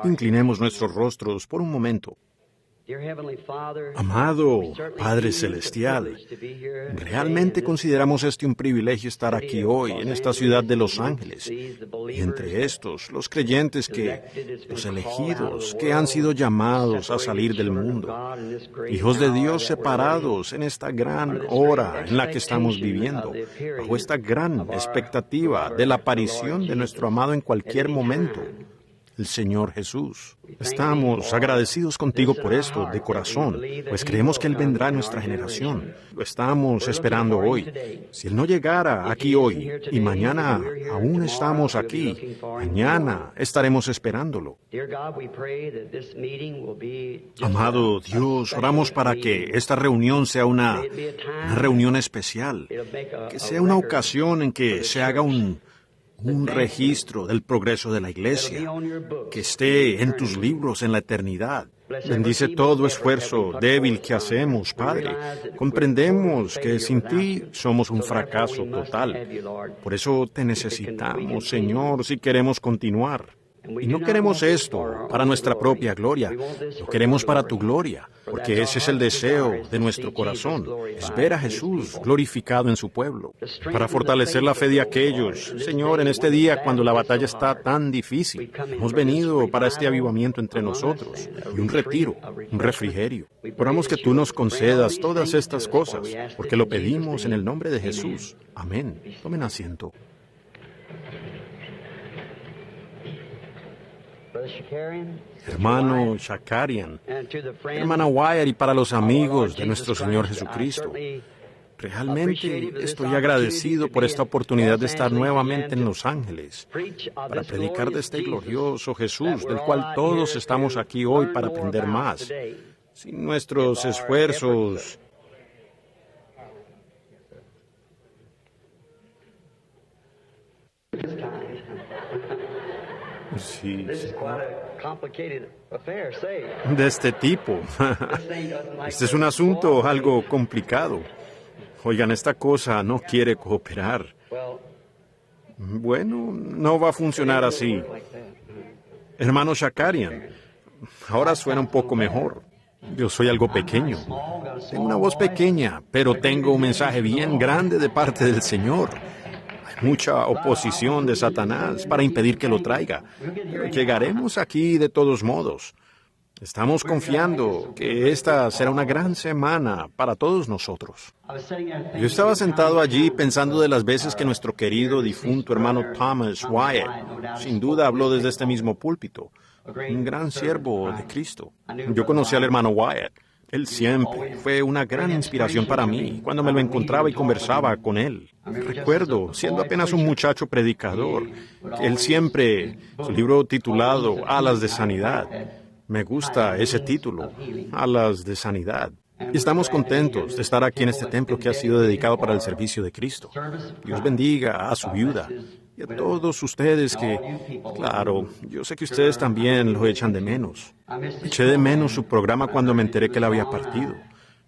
Inclinemos nuestros rostros por un momento. Amado Padre Celestial, realmente consideramos un privilegio estar aquí hoy, en esta ciudad de Los Ángeles, y entre estos, los creyentes los elegidos, que han sido llamados a salir del mundo, hijos de Dios separados en esta gran hora en la que estamos viviendo, bajo esta gran expectativa de la aparición de nuestro amado en cualquier momento, el Señor Jesús. Estamos agradecidos contigo por esto de corazón, pues creemos que Él vendrá en nuestra generación. Lo estamos esperando hoy. Si Él no llegara aquí hoy y mañana aún estamos aquí, mañana estaremos esperándolo. Amado Dios, oramos para que esta reunión sea una reunión especial, que sea una ocasión en que se haga un registro del progreso de la Iglesia, que esté en tus libros en la eternidad. Bendice todo esfuerzo débil que hacemos, Padre. Comprendemos que sin ti somos un fracaso total. Por eso te necesitamos, Señor, si queremos continuar. Y no queremos esto para nuestra propia gloria, lo queremos para tu gloria, porque ese es el deseo de nuestro corazón, es ver a Jesús glorificado en su pueblo, para fortalecer la fe de aquellos. Señor, en este día cuando la batalla está tan difícil, hemos venido para este avivamiento entre nosotros, y un retiro, un refrigerio. Oramos que tú nos concedas todas estas cosas, porque lo pedimos en el nombre de Jesús. Amén. Tomen asiento. Hermano Shakarian, hermana Wyatt, y para los amigos de nuestro Señor Jesucristo, realmente estoy agradecido por esta oportunidad de estar nuevamente en Los Ángeles para predicar de este glorioso Jesús, del cual todos estamos aquí hoy para aprender más. Sin nuestros esfuerzos, sí, de este tipo. Este es un asunto algo complicado. Oigan, esta cosa no quiere cooperar. Bueno, no va a funcionar así. Hermano Shakarian, ahora suena un poco mejor. Yo soy algo pequeño. Tengo una voz pequeña, pero tengo un mensaje bien grande de parte del Señor. Mucha oposición de Satanás para impedir que lo traiga. Pero llegaremos aquí de todos modos. Estamos confiando que esta será una gran semana para todos nosotros. Yo estaba sentado allí pensando de las veces que nuestro querido difunto hermano Thomas Wyatt, sin duda habló desde este mismo púlpito, un gran siervo de Cristo. Yo conocí al hermano Wyatt. Él siempre fue una gran inspiración para mí cuando me lo encontraba y conversaba con él. Recuerdo, siendo apenas un muchacho predicador, que él siempre, su libro titulado Alas de Sanidad, me gusta ese título, Alas de Sanidad. Y estamos contentos de estar aquí en este templo que ha sido dedicado para el servicio de Cristo. Dios bendiga a su viuda y a todos ustedes que, claro, yo sé que ustedes también lo echan de menos. Eché de menos su programa cuando me enteré que él había partido.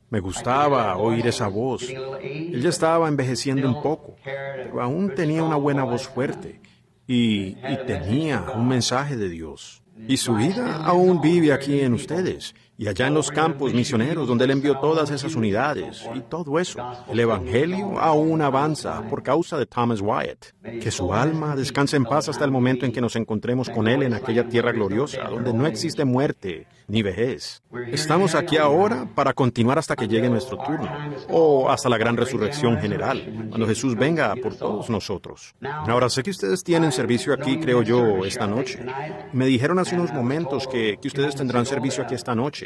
Me gustaba oír esa voz. Él ya estaba envejeciendo un poco, pero aún tenía una buena voz fuerte y tenía un mensaje de Dios. Y su vida aún vive aquí en ustedes y allá en los campos misioneros donde Él envió todas esas unidades y todo eso. El Evangelio aún avanza por causa de Thomas Wyatt. Que su alma descanse en paz hasta el momento en que nos encontremos con Él en aquella tierra gloriosa donde no existe muerte ni vejez. Estamos aquí ahora para continuar hasta que llegue nuestro turno o hasta la gran resurrección general, cuando Jesús venga por todos nosotros. Ahora sé que ustedes tienen servicio aquí, creo yo, esta noche. Me dijeron hace unos momentos que ustedes tendrán servicio aquí esta noche.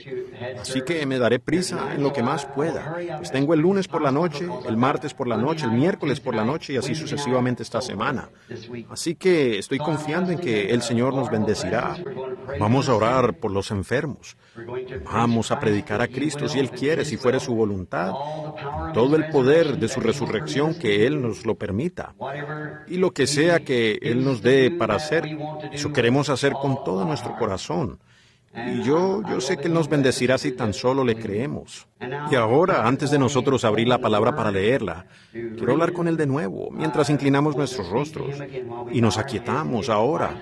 Así que me daré prisa en lo que más pueda. Pues tengo el lunes por la noche, el martes por la noche, el miércoles por la noche y así sucesivamente esta semana. Así que estoy confiando en que el Señor nos bendecirá. Vamos a orar por los enfermos. Vamos a predicar a Cristo si Él quiere, si fuere su voluntad. Todo el poder de su resurrección que Él nos lo permita. Y lo que sea que Él nos dé para hacer, eso queremos hacer con todo nuestro corazón. Y yo sé que Él nos bendecirá si tan solo le creemos. Y ahora, antes de nosotros abrir la palabra para leerla, quiero hablar con Él de nuevo, mientras inclinamos nuestros rostros y nos aquietamos ahora,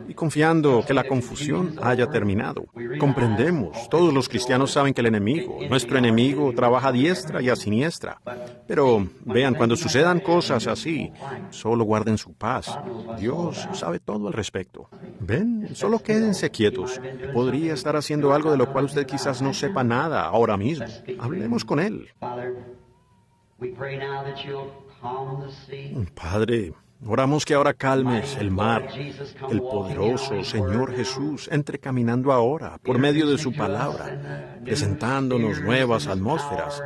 y confiando que la confusión haya terminado. Comprendemos, todos los cristianos saben que el enemigo, nuestro enemigo, trabaja a diestra y a siniestra. Pero vean, cuando sucedan cosas así, solo guarden su paz. Dios sabe todo al respecto. Ven, solo quédense quietos. Podría estar haciendo algo de lo cual usted quizás no sepa nada ahora mismo. Hablemos con Él. Padre, oramos que ahora calmes el mar. El poderoso Señor Jesús entre caminando ahora por medio de su palabra, presentándonos nuevas atmósferas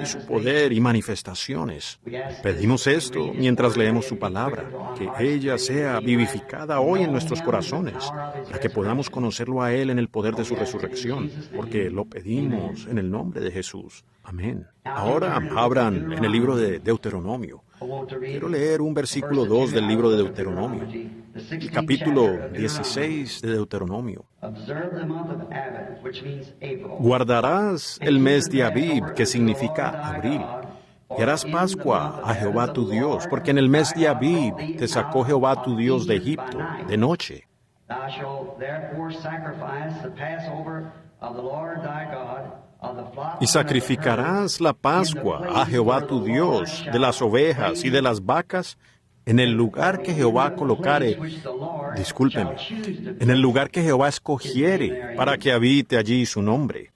y su poder y manifestaciones. Pedimos esto mientras leemos su palabra, que ella sea vivificada hoy en nuestros corazones, para que podamos conocerlo a Él en el poder de su resurrección, porque lo pedimos en el nombre de Jesús. Amén. Ahora abran en el libro de Deuteronomio. Quiero leer un versículo 2 del libro de Deuteronomio, el capítulo 16 de Deuteronomio. Guardarás el mes de Abib, que significa abril, y harás Pascua a Jehová tu Dios, porque en el mes de Abib te sacó Jehová tu Dios de Egipto, de noche. Y sacrificarás la Pascua a Jehová tu Dios de las ovejas y de las vacas en el lugar que Jehová colocare, discúlpeme, en el lugar que Jehová escogiere para que habite allí su nombre.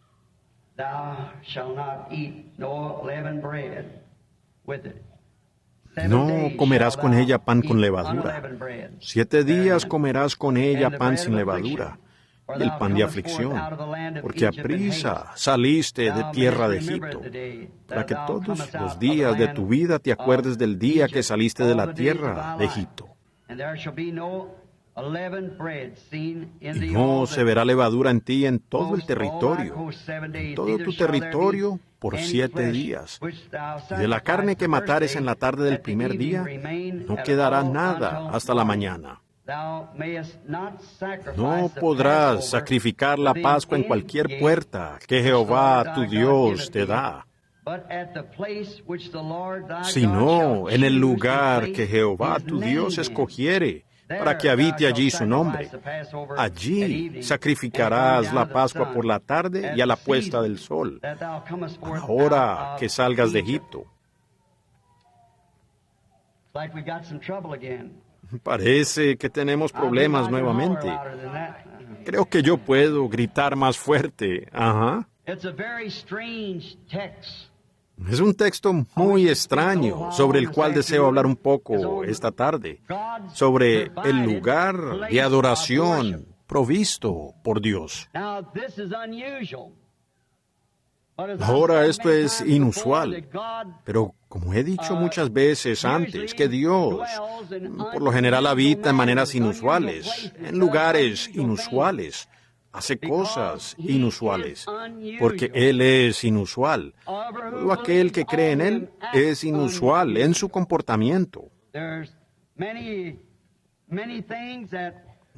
No comerás con ella pan con levadura. 7 días comerás con ella pan sin levadura, y el pan de aflicción, porque aprisa saliste de tierra de Egipto, para que todos los días de tu vida te acuerdes del día que saliste de la tierra de Egipto. Y no se verá levadura en ti en todo el territorio, en todo tu territorio por 7 días. Y de la carne que matares en la tarde del primer día, no quedará nada hasta la mañana. No podrás sacrificar la Pascua en cualquier puerta que Jehová tu Dios te da, sino en el lugar que Jehová tu Dios escogiere, para que habite allí su nombre. Allí sacrificarás la Pascua por la tarde y a la puesta del sol, a la hora que salgas de Egipto. Parece que tenemos problemas nuevamente. Creo que yo puedo gritar más fuerte. Ajá. Es un texto muy extraño sobre el cual deseo hablar un poco esta tarde, sobre el lugar de adoración provisto por Dios. Ahora esto es inusual, pero como he dicho muchas veces antes, que Dios por lo general habita en maneras inusuales, en lugares inusuales, hace cosas inusuales, porque Él es inusual. Todo aquel que cree en Él es inusual en su comportamiento.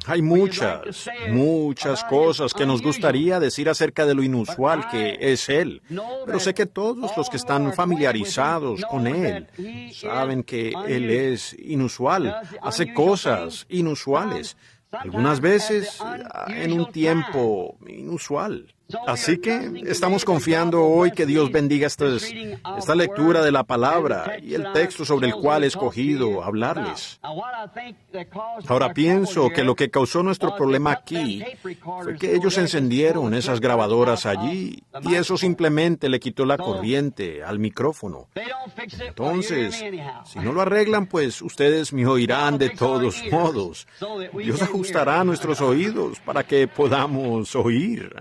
Hay muchas cosas que nos gustaría decir acerca de lo inusual que es Él, pero sé que todos los que están familiarizados con Él saben que Él es inusual, hace cosas inusuales, algunas veces en un tiempo inusual. Así que estamos confiando hoy que Dios bendiga esta lectura de la palabra y el texto sobre el cual he escogido hablarles. Ahora pienso que lo que causó nuestro problema aquí fue que ellos encendieron esas grabadoras allí y eso simplemente le quitó la corriente al micrófono. Entonces, si no lo arreglan, pues ustedes me oirán de todos modos. Dios ajustará nuestros oídos para que podamos oír.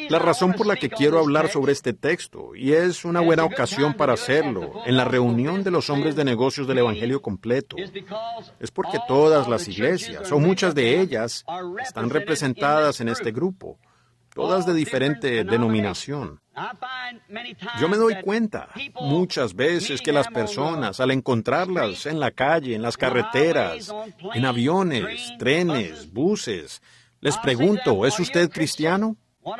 La razón por la que quiero hablar sobre este texto, y es una buena ocasión para hacerlo, en la reunión de los hombres de negocios del Evangelio completo, es porque todas las iglesias, o muchas de ellas, están representadas en este grupo, todas de diferente denominación. Yo me doy cuenta muchas veces que las personas, al encontrarlas en la calle, en las carreteras, en aviones, trenes, buses, les pregunto, ¿es usted cristiano?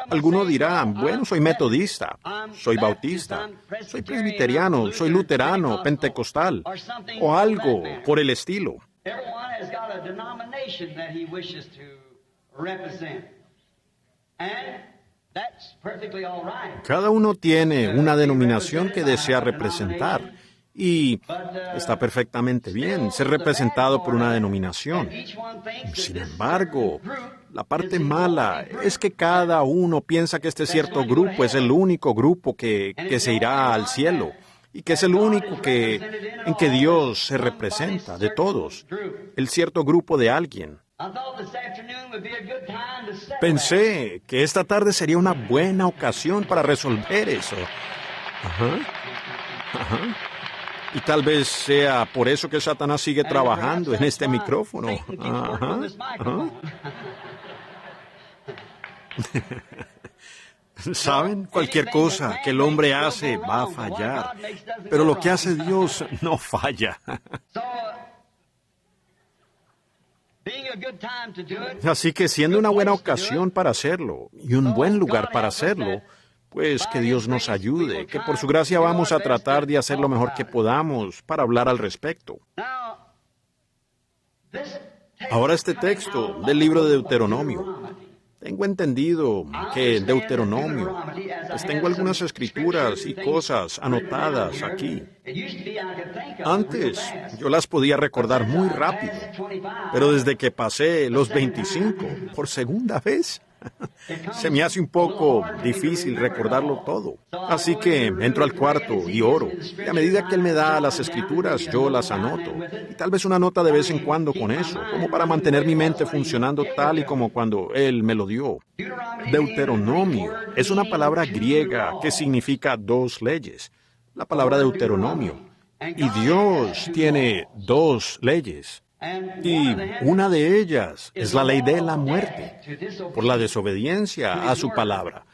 Alguno dirá, bueno, soy metodista, soy bautista, soy presbiteriano, soy luterano, pentecostal, o algo por el estilo. Everyone has got a denomination that he wishes to represent. And that's perfectly all right. Cada uno tiene una denominación que desea representar. Y está perfectamente bien ser representado por una denominación. Sin embargo, la parte mala es que cada uno piensa que este cierto grupo es el único grupo que se irá al cielo y que es el único en que Dios se representa de todos, el cierto grupo de alguien. Pensé que esta tarde sería una buena ocasión para resolver eso. Ajá. Y tal vez sea por eso que Satanás sigue trabajando en este micrófono. Ajá. ¿Saben? Cualquier cosa que el hombre hace va a fallar. Pero lo que hace Dios no falla. Así que siendo una buena ocasión para hacerlo y un buen lugar para hacerlo, pues que Dios nos ayude, que por su gracia vamos a tratar de hacer lo mejor que podamos para hablar al respecto. Ahora este texto del libro de Deuteronomio. Tengo entendido que en Deuteronomio, pues tengo algunas escrituras y cosas anotadas aquí. Antes yo las podía recordar muy rápido, pero desde que pasé los 25 por segunda vez, se me hace un poco difícil recordarlo todo. Así que entro al cuarto y oro. Y a medida que Él me da las escrituras, yo las anoto. Y tal vez una nota de vez en cuando con eso, como para mantener mi mente funcionando tal y como cuando Él me lo dio. Deuteronomio es una palabra griega que significa dos leyes. La palabra Deuteronomio. Y Dios tiene dos leyes. Y una de ellas es la ley de la muerte, por la desobediencia a su palabra.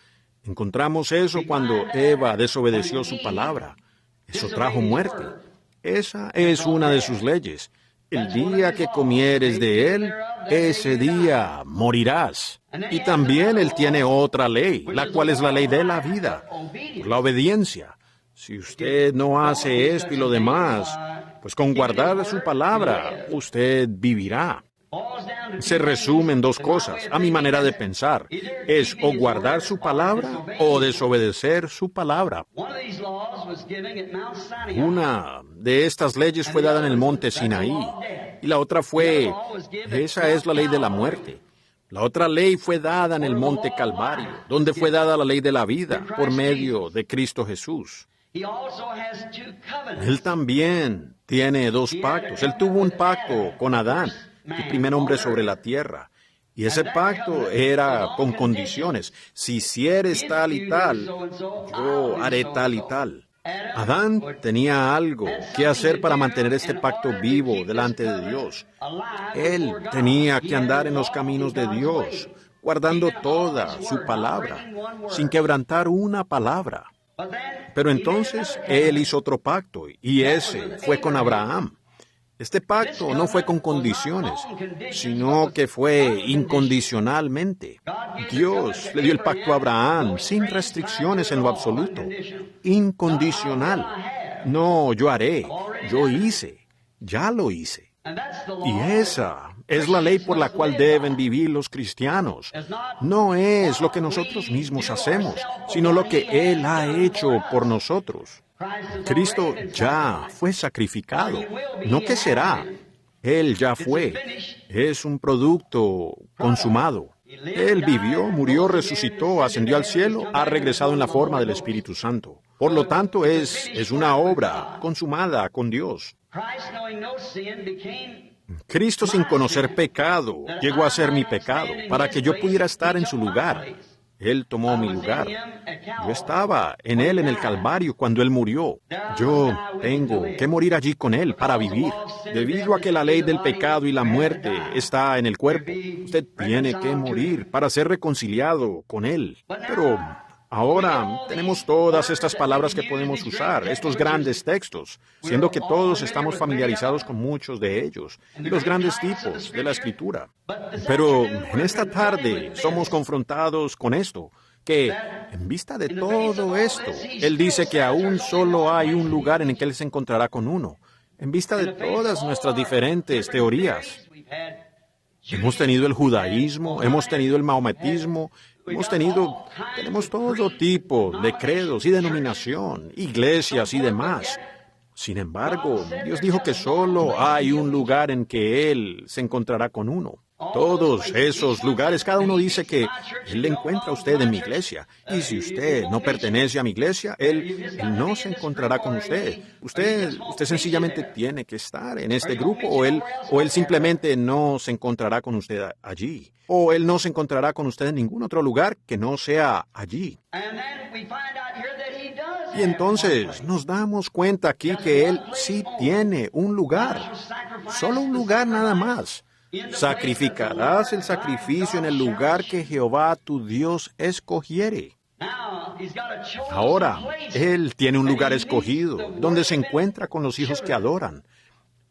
Encontramos eso cuando Eva desobedeció su palabra. Eso trajo muerte. Esa es una de sus leyes. El día que comieres de él, ese día morirás. Y también Él tiene otra ley, la cual es la ley de la vida, por la obediencia. Si usted no hace esto y lo demás, pues con guardar su palabra, usted vivirá. Se resume en dos cosas, a mi manera de pensar. Es o guardar su palabra o desobedecer su palabra. Una de estas leyes fue dada en el monte Sinaí, y la otra esa es la ley de la muerte. La otra ley fue dada en el monte Calvario, donde fue dada la ley de la vida, por medio de Cristo Jesús. Él también tiene dos pactos. Él tuvo un pacto con Adán, el primer hombre sobre la tierra. Y ese pacto era con condiciones. Si hicieres tal y tal, yo haré tal y tal. Adán tenía algo que hacer para mantener este pacto vivo delante de Dios. Él tenía que andar en los caminos de Dios, guardando toda su palabra, sin quebrantar una palabra. Pero entonces Él hizo otro pacto, y ese fue con Abraham. Este pacto no fue con condiciones, sino que fue incondicionalmente. Dios le dio el pacto a Abraham sin restricciones en lo absoluto. Incondicional. No, yo haré, yo hice, ya lo hice. Y esa es la ley por la cual deben vivir los cristianos. No es lo que nosotros mismos hacemos, sino lo que Él ha hecho por nosotros. Cristo ya fue sacrificado, no que será. Él ya fue. Es un producto consumado. Él vivió, murió, resucitó, ascendió al cielo, ha regresado en la forma del Espíritu Santo. Por lo tanto, es una obra consumada con Dios. Cristo, sin conocer pecado, llegó a ser mi pecado para que yo pudiera estar en su lugar. Él tomó mi lugar. Yo estaba en Él en el Calvario cuando Él murió. Yo tengo que morir allí con Él para vivir. Debido a que la ley del pecado y la muerte está en el cuerpo, usted tiene que morir para ser reconciliado con Él. Pero Ahora tenemos todas estas palabras que podemos usar, estos grandes textos, siendo que todos estamos familiarizados con muchos de ellos, y los grandes tipos de la Escritura. Pero en esta tarde somos confrontados con esto, que en vista de todo esto, Él dice que aún solo hay un lugar en el que Él se encontrará con uno. En vista de todas nuestras diferentes teorías, hemos tenido el judaísmo, hemos tenido el maometismo, tenemos todo tipo de credos y denominación, iglesias y demás. Sin embargo, Dios dijo que solo hay un lugar en que Él se encontrará con uno. Todos esos lugares, cada uno dice que Él le encuentra a usted en mi iglesia. Y si usted no pertenece a mi iglesia, Él no se encontrará con usted. Usted sencillamente tiene que estar en este grupo o Él simplemente no se encontrará con usted allí. O Él no se encontrará con usted en ningún otro lugar que no sea allí. Y entonces nos damos cuenta aquí que Él sí tiene un lugar. Solo un lugar nada más. Sacrificarás el sacrificio en el lugar que Jehová tu Dios escogiere. Ahora, Él tiene un lugar escogido, donde se encuentra con los hijos que adoran.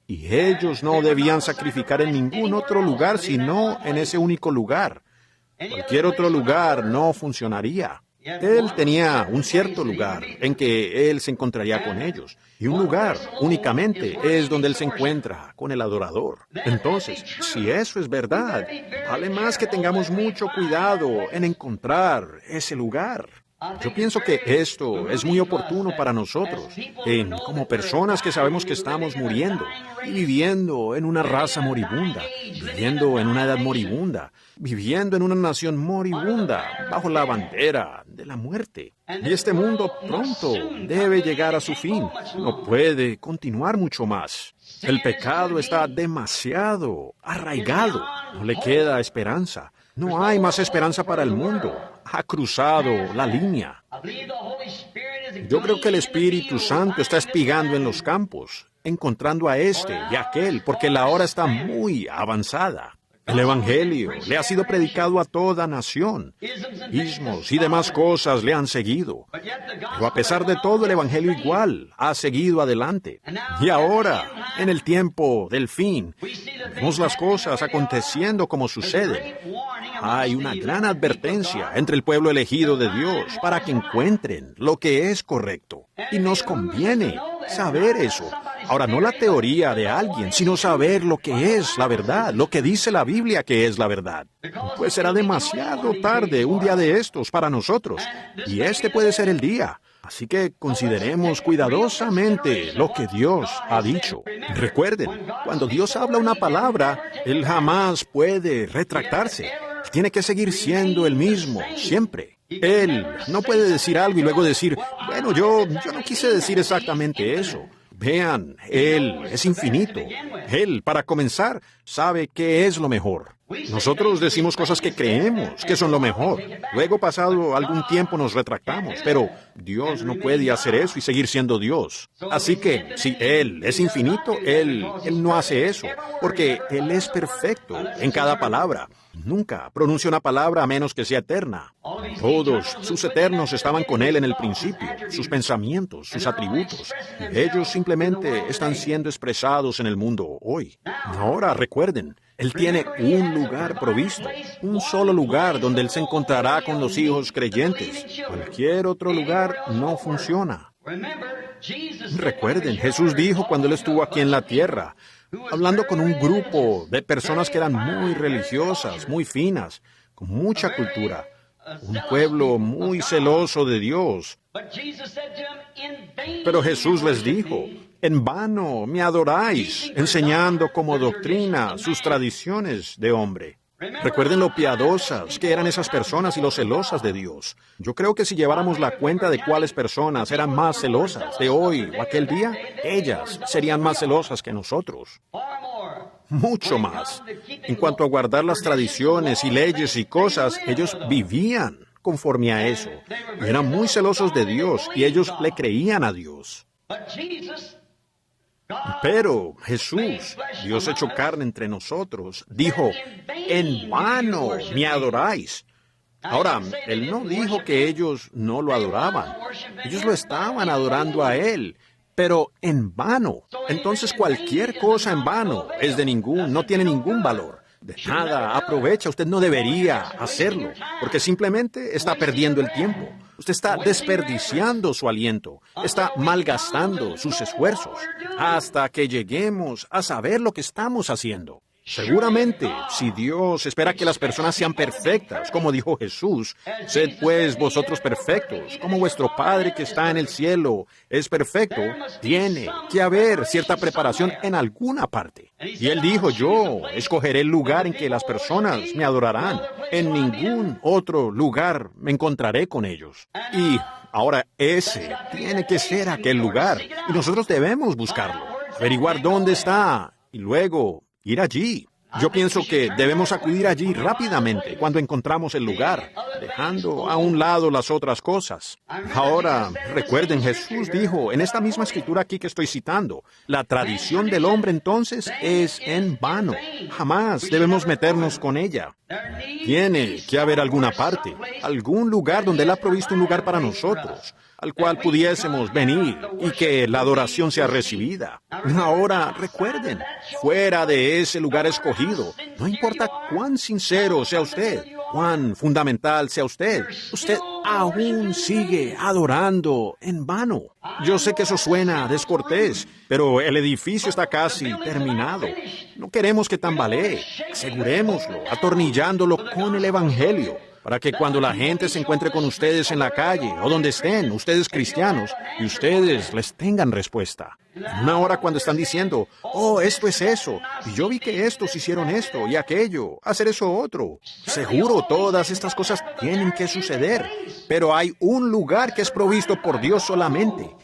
Y ellos no debían sacrificar en ningún otro lugar, sino en ese único lugar. Cualquier otro lugar no funcionaría. Él tenía un cierto lugar en que Él se encontraría con ellos. Y un lugar únicamente es donde Él se encuentra con el adorador. Entonces, si eso es verdad, vale más que tengamos mucho cuidado en encontrar ese lugar. Yo pienso que esto es muy oportuno para nosotros, como personas que sabemos que estamos muriendo y viviendo en una raza moribunda, viviendo en una edad moribunda, viviendo en una nación moribunda, bajo la bandera de la muerte. Y este mundo pronto debe llegar a su fin. No puede continuar mucho más. El pecado está demasiado arraigado. No le queda esperanza. No hay más esperanza para el mundo. Ha cruzado la línea. Yo creo que el Espíritu Santo está espigando en los campos, encontrando a este y a aquel, porque la hora está muy avanzada. El Evangelio le ha sido predicado a toda nación. Ismos y demás cosas le han seguido. Pero a pesar de todo, el Evangelio igual ha seguido adelante. Y ahora, en el tiempo del fin, vemos las cosas aconteciendo como suceden. Hay una gran advertencia entre el pueblo elegido de Dios para que encuentren lo que es correcto. Y nos conviene saber eso. Ahora, no la teoría de alguien, sino saber lo que es la verdad, lo que dice la Biblia que es la verdad. Pues será demasiado tarde un día de estos para nosotros, y este puede ser el día. Así que consideremos cuidadosamente lo que Dios ha dicho. Recuerden, cuando Dios habla una palabra, Él jamás puede retractarse. Tiene que seguir siendo el mismo, siempre. Él no puede decir algo y luego decir, bueno, yo no quise decir exactamente eso. Vean, Él es infinito. Él, para comenzar, sabe qué es lo mejor. Nosotros decimos cosas que creemos que son lo mejor. Luego, pasado algún tiempo, nos retractamos. Pero Dios no puede hacer eso y seguir siendo Dios. Así que, si Él es infinito, Él no hace eso. Porque Él es perfecto en cada palabra. Nunca pronuncia una palabra a menos que sea eterna. Todos sus eternos estaban con Él en el principio, sus pensamientos, sus atributos. Y ellos simplemente están siendo expresados en el mundo hoy. Ahora recuerden, Él tiene un lugar provisto, un solo lugar donde Él se encontrará con los hijos creyentes. Cualquier otro lugar no funciona. Recuerden, Jesús dijo cuando Él estuvo aquí en la tierra, hablando con un grupo de personas que eran muy religiosas, muy finas, con mucha cultura, un pueblo muy celoso de Dios. Pero Jesús les dijo, en vano me adoráis, enseñando como doctrina sus tradiciones de hombre. Recuerden lo piadosas que eran esas personas y lo celosas de Dios. Yo creo que si lleváramos la cuenta de cuáles personas eran más celosas de hoy o aquel día, ellas serían más celosas que nosotros. Mucho más. En cuanto a guardar las tradiciones y leyes y cosas, ellos vivían conforme a eso. Y eran muy celosos de Dios y ellos le creían a Dios. Pero Jesús, Dios hecho carne entre nosotros, dijo, en vano me adoráis. Ahora, Él no dijo que ellos no lo adoraban. Ellos lo estaban adorando a Él, pero en vano. Entonces cualquier cosa en vano no tiene ningún valor. De nada aprovecha, usted no debería hacerlo, porque simplemente está perdiendo el tiempo. Usted está desperdiciando su aliento, está malgastando sus esfuerzos, hasta que lleguemos a saber lo que estamos haciendo. Seguramente, si Dios espera que las personas sean perfectas, como dijo Jesús, sed pues vosotros perfectos, como vuestro Padre que está en el cielo es perfecto, tiene que haber cierta preparación en alguna parte. Y Él dijo, yo escogeré el lugar en que las personas me adorarán. En ningún otro lugar me encontraré con ellos. Y ahora ese tiene que ser aquel lugar, y nosotros debemos buscarlo, averiguar dónde está, y luego ir allí. Yo pienso que debemos acudir allí rápidamente cuando encontramos el lugar, dejando a un lado las otras cosas. Ahora, recuerden, Jesús dijo en esta misma escritura aquí que estoy citando, la tradición del hombre entonces es en vano. Jamás debemos meternos con ella. Tiene que haber alguna parte, algún lugar donde Él ha provisto un lugar para nosotros, al cual pudiésemos venir y que la adoración sea recibida. Ahora, recuerden, fuera de ese lugar escogido, no importa cuán sincero sea usted, cuán fundamental sea usted aún sigue adorando en vano. Yo sé que eso suena descortés, pero el edificio está casi terminado. No queremos que tambalee. Asegurémoslo, atornillándolo con el Evangelio, para que cuando la gente se encuentre con ustedes en la calle o donde estén, ustedes cristianos, y ustedes les tengan respuesta. En una hora cuando están diciendo, oh, esto es eso, y yo vi que estos hicieron esto y aquello, hacer eso otro. Seguro todas estas cosas tienen que suceder, pero hay un lugar que es provisto por Dios solamente.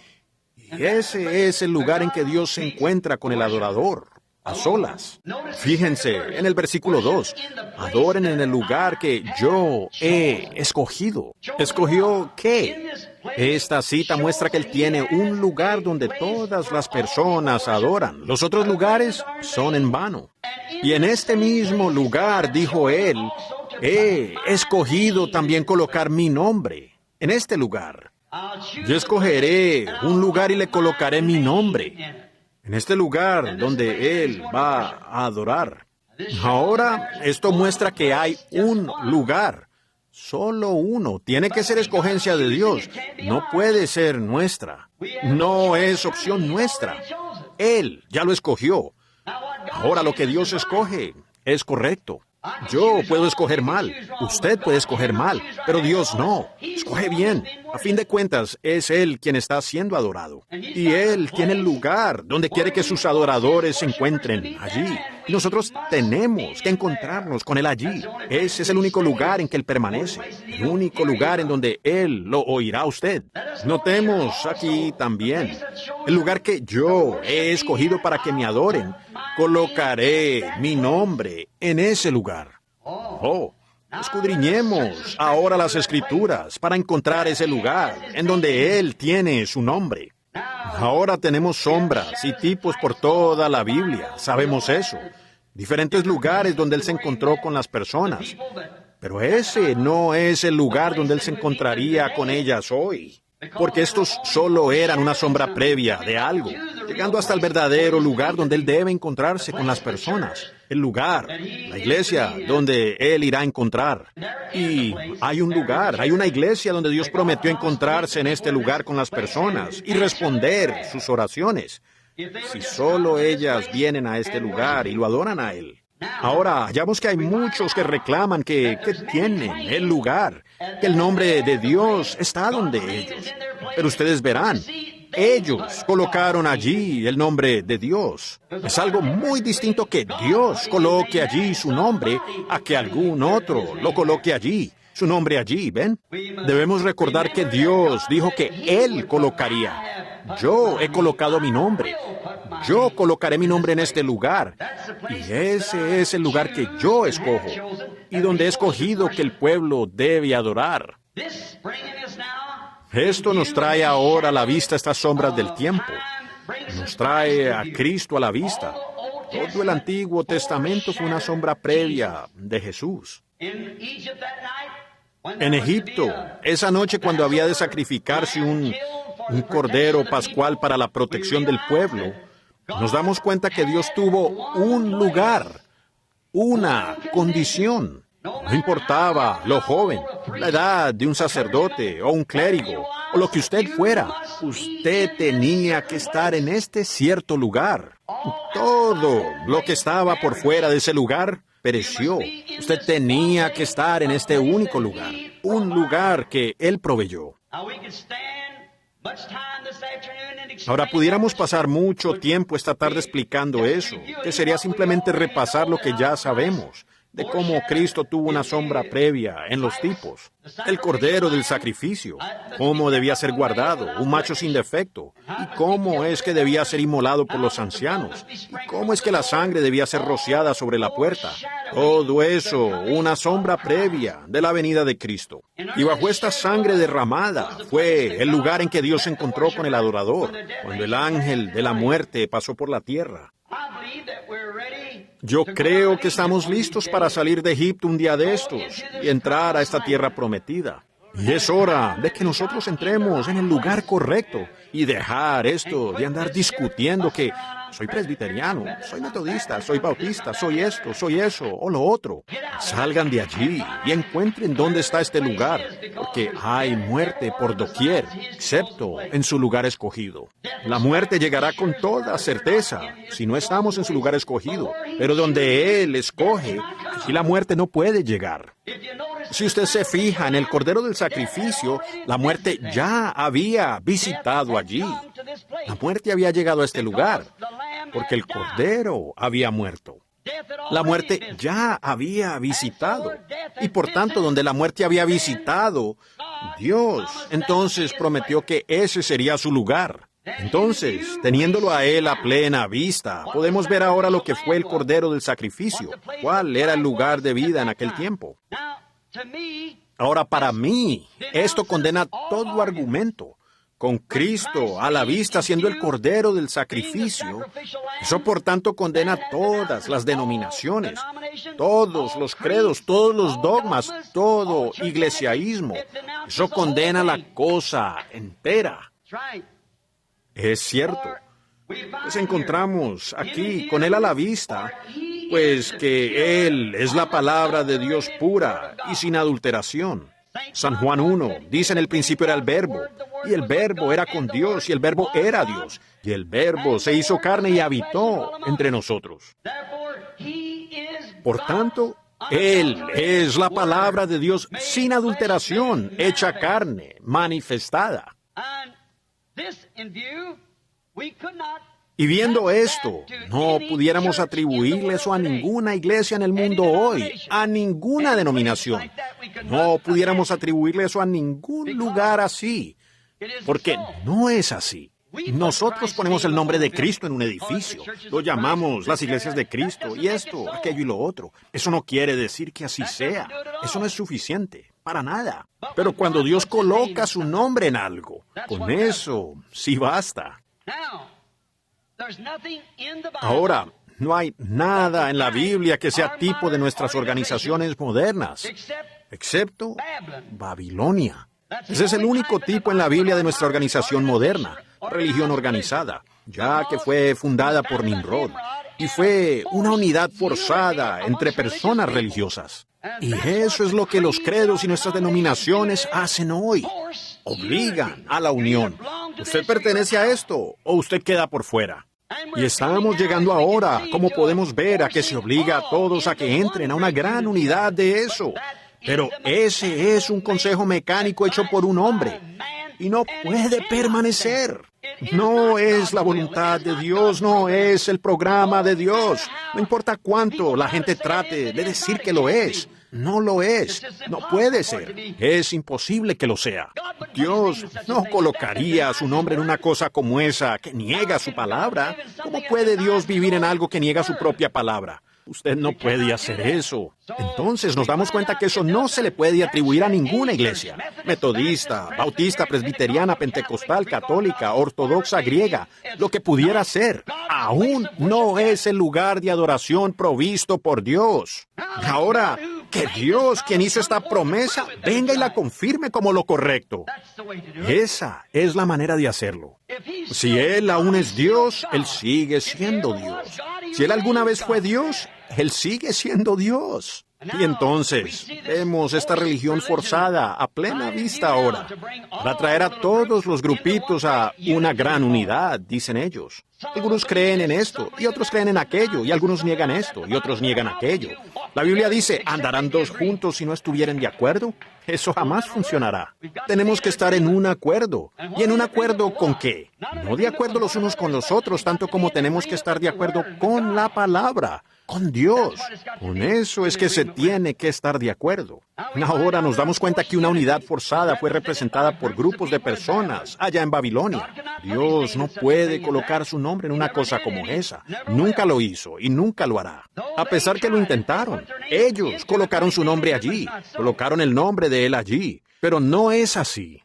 Y ese es el lugar en que Dios se encuentra con el adorador. A solas. Fíjense en el versículo 2. Adoren en el lugar que yo he escogido. ¿Escogió qué? Esta cita muestra que Él tiene un lugar donde todas las personas adoran. Los otros lugares son en vano. Y en este mismo lugar, dijo Él, he escogido también colocar mi nombre. En este lugar. Yo escogeré un lugar y le colocaré mi nombre. En este lugar donde Él va a adorar. Ahora, esto muestra que hay un lugar, solo uno. Tiene que ser escogencia de Dios. No puede ser nuestra. No es opción nuestra. Él ya lo escogió. Ahora lo que Dios escoge es correcto. Yo puedo escoger mal, usted puede escoger mal, pero Dios no. Escoge bien. A fin de cuentas, es Él quien está siendo adorado. Y Él tiene el lugar donde quiere que sus adoradores se encuentren, allí. Y nosotros tenemos que encontrarnos con Él allí. Ese es el único lugar en que Él permanece, el único lugar en donde Él lo oirá a usted. Notemos aquí también, el lugar que yo he escogido para que me adoren. Colocaré mi nombre en ese lugar. Oh, escudriñemos ahora las Escrituras para encontrar ese lugar en donde Él tiene su nombre. Ahora tenemos sombras y tipos por toda la Biblia, sabemos eso. Diferentes lugares donde Él se encontró con las personas. Pero ese no es el lugar donde Él se encontraría con ellas hoy. Porque estos solo eran una sombra previa de algo, llegando hasta el verdadero lugar donde Él debe encontrarse con las personas. El lugar, la iglesia, donde Él irá a encontrar. Y hay un lugar, hay una iglesia donde Dios prometió encontrarse en este lugar con las personas y responder sus oraciones. Si solo ellas vienen a este lugar y lo adoran a Él. Ahora, hallamos que hay muchos que reclaman que tienen el lugar, que el nombre de Dios está donde ellos. Pero ustedes verán, ellos colocaron allí el nombre de Dios. Es algo muy distinto que Dios coloque allí su nombre a que algún otro lo coloque allí, su nombre allí, ¿ven? Debemos recordar que Dios dijo que Él colocaría. Yo he colocado mi nombre. Yo colocaré mi nombre en este lugar. Y ese es el lugar que yo escojo y donde he escogido que el pueblo debe adorar. Esto nos trae ahora a la vista estas sombras del tiempo. Nos trae a Cristo a la vista. Todo el Antiguo Testamento fue una sombra previa de Jesús. En Egipto, esa noche cuando había de sacrificarse un cordero pascual para la protección del pueblo, nos damos cuenta que Dios tuvo un lugar, una condición. No importaba lo joven, la edad de un sacerdote o un clérigo, o lo que usted fuera, usted tenía que estar en este cierto lugar. Todo lo que estaba por fuera de ese lugar pereció. Usted tenía que estar en este único lugar, un lugar que Él proveyó. Ahora, pudiéramos pasar mucho tiempo esta tarde explicando eso, que sería simplemente repasar lo que ya sabemos, de cómo Cristo tuvo una sombra previa en los tipos. El cordero del sacrificio, cómo debía ser guardado, un macho sin defecto, y cómo es que debía ser inmolado por los ancianos, y cómo es que la sangre debía ser rociada sobre la puerta. Todo eso, una sombra previa de la venida de Cristo. Y bajo esta sangre derramada fue el lugar en que Dios se encontró con el adorador, cuando el ángel de la muerte pasó por la tierra. Yo creo que estamos listos para salir de Egipto un día de estos y entrar a esta tierra prometida. Y es hora de que nosotros entremos en el lugar correcto y dejar esto de andar discutiendo que soy presbiteriano, soy metodista, soy bautista, soy esto, soy eso o lo otro. Salgan de allí y encuentren dónde está este lugar, porque hay muerte por doquier, excepto en su lugar escogido. La muerte llegará con toda certeza si no estamos en su lugar escogido, pero donde Él escoge, allí la muerte no puede llegar. Si usted se fija en el cordero del sacrificio, la muerte ya había visitado allí. La muerte había llegado a este lugar, porque el cordero había muerto. La muerte ya había visitado, y por tanto, donde la muerte había visitado, Dios entonces prometió que ese sería su lugar. Entonces, teniéndolo a Él a plena vista, podemos ver ahora lo que fue el cordero del sacrificio, cuál era el lugar de vida en aquel tiempo. Ahora, para mí, esto condena todo argumento. Con Cristo a la vista siendo el cordero del sacrificio, eso por tanto condena todas las denominaciones, todos los credos, todos los dogmas, todo iglesiaísmo. Eso condena la cosa entera. Es cierto. Pues encontramos aquí con Él a la vista, pues que Él es la palabra de Dios pura y sin adulteración. San Juan 1 dice: en el principio era el Verbo, y el Verbo era con Dios, y el Verbo era Dios, y el Verbo se hizo carne y habitó entre nosotros. Por tanto, Él es la palabra de Dios sin adulteración, hecha carne, manifestada. Y viendo esto, no pudiéramos atribuirle eso a ninguna iglesia en el mundo hoy, a ninguna denominación. No pudiéramos atribuirle eso a ningún lugar así, porque no es así. Nosotros ponemos el nombre de Cristo en un edificio, lo llamamos las iglesias de Cristo, y esto, aquello y lo otro. Eso no quiere decir que así sea. Eso no es suficiente, para nada. Pero cuando Dios coloca su nombre en algo, con eso sí basta. Ahora, no hay nada en la Biblia que sea tipo de nuestras organizaciones modernas, excepto Babilonia. Ese es el único tipo en la Biblia de nuestra organización moderna, religión organizada, ya que fue fundada por Nimrod, y fue una unidad forzada entre personas religiosas. Y eso es lo que los credos y nuestras denominaciones hacen hoy. Obligan a la unión. ¿Usted pertenece a esto o usted queda por fuera? Y estamos llegando ahora, como podemos ver, a que se obliga a todos a que entren a una gran unidad de eso. Pero ese es un consejo mecánico hecho por un hombre y no puede permanecer. No es la voluntad de Dios, no es el programa de Dios. No importa cuánto la gente trate de decir que lo es. No lo es. No puede ser. Es imposible que lo sea. Dios no colocaría su nombre en una cosa como esa que niega su palabra. ¿Cómo puede Dios vivir en algo que niega su propia palabra? Usted no puede hacer eso. Entonces nos damos cuenta que eso no se le puede atribuir a ninguna iglesia. Metodista, bautista, presbiteriana, pentecostal, católica, ortodoxa, griega, lo que pudiera ser. Aún no es el lugar de adoración provisto por Dios. Ahora, que Dios, quien hizo esta promesa, venga y la confirme como lo correcto. Esa es la manera de hacerlo. Si Él aún es Dios, Él sigue siendo Dios. Si Él alguna vez fue Dios, Él sigue siendo Dios. Y entonces vemos esta religión forzada a plena vista ahora, para traer a todos los grupitos a una gran unidad, dicen ellos. Algunos creen en esto, y otros creen en aquello, y algunos niegan esto, y otros niegan aquello. La Biblia dice, ¿andarán dos juntos si no estuvieren de acuerdo? Eso jamás funcionará. Tenemos que estar en un acuerdo. ¿Y en un acuerdo con qué? No de acuerdo los unos con los otros, tanto como tenemos que estar de acuerdo con la palabra. Con Dios. Con eso es que se tiene que estar de acuerdo. Ahora nos damos cuenta que una unidad forzada fue representada por grupos de personas allá en Babilonia. Dios no puede colocar su nombre en una cosa como esa. Nunca lo hizo y nunca lo hará. A pesar que lo intentaron, ellos colocaron su nombre allí, colocaron el nombre de Él allí. Pero no es así.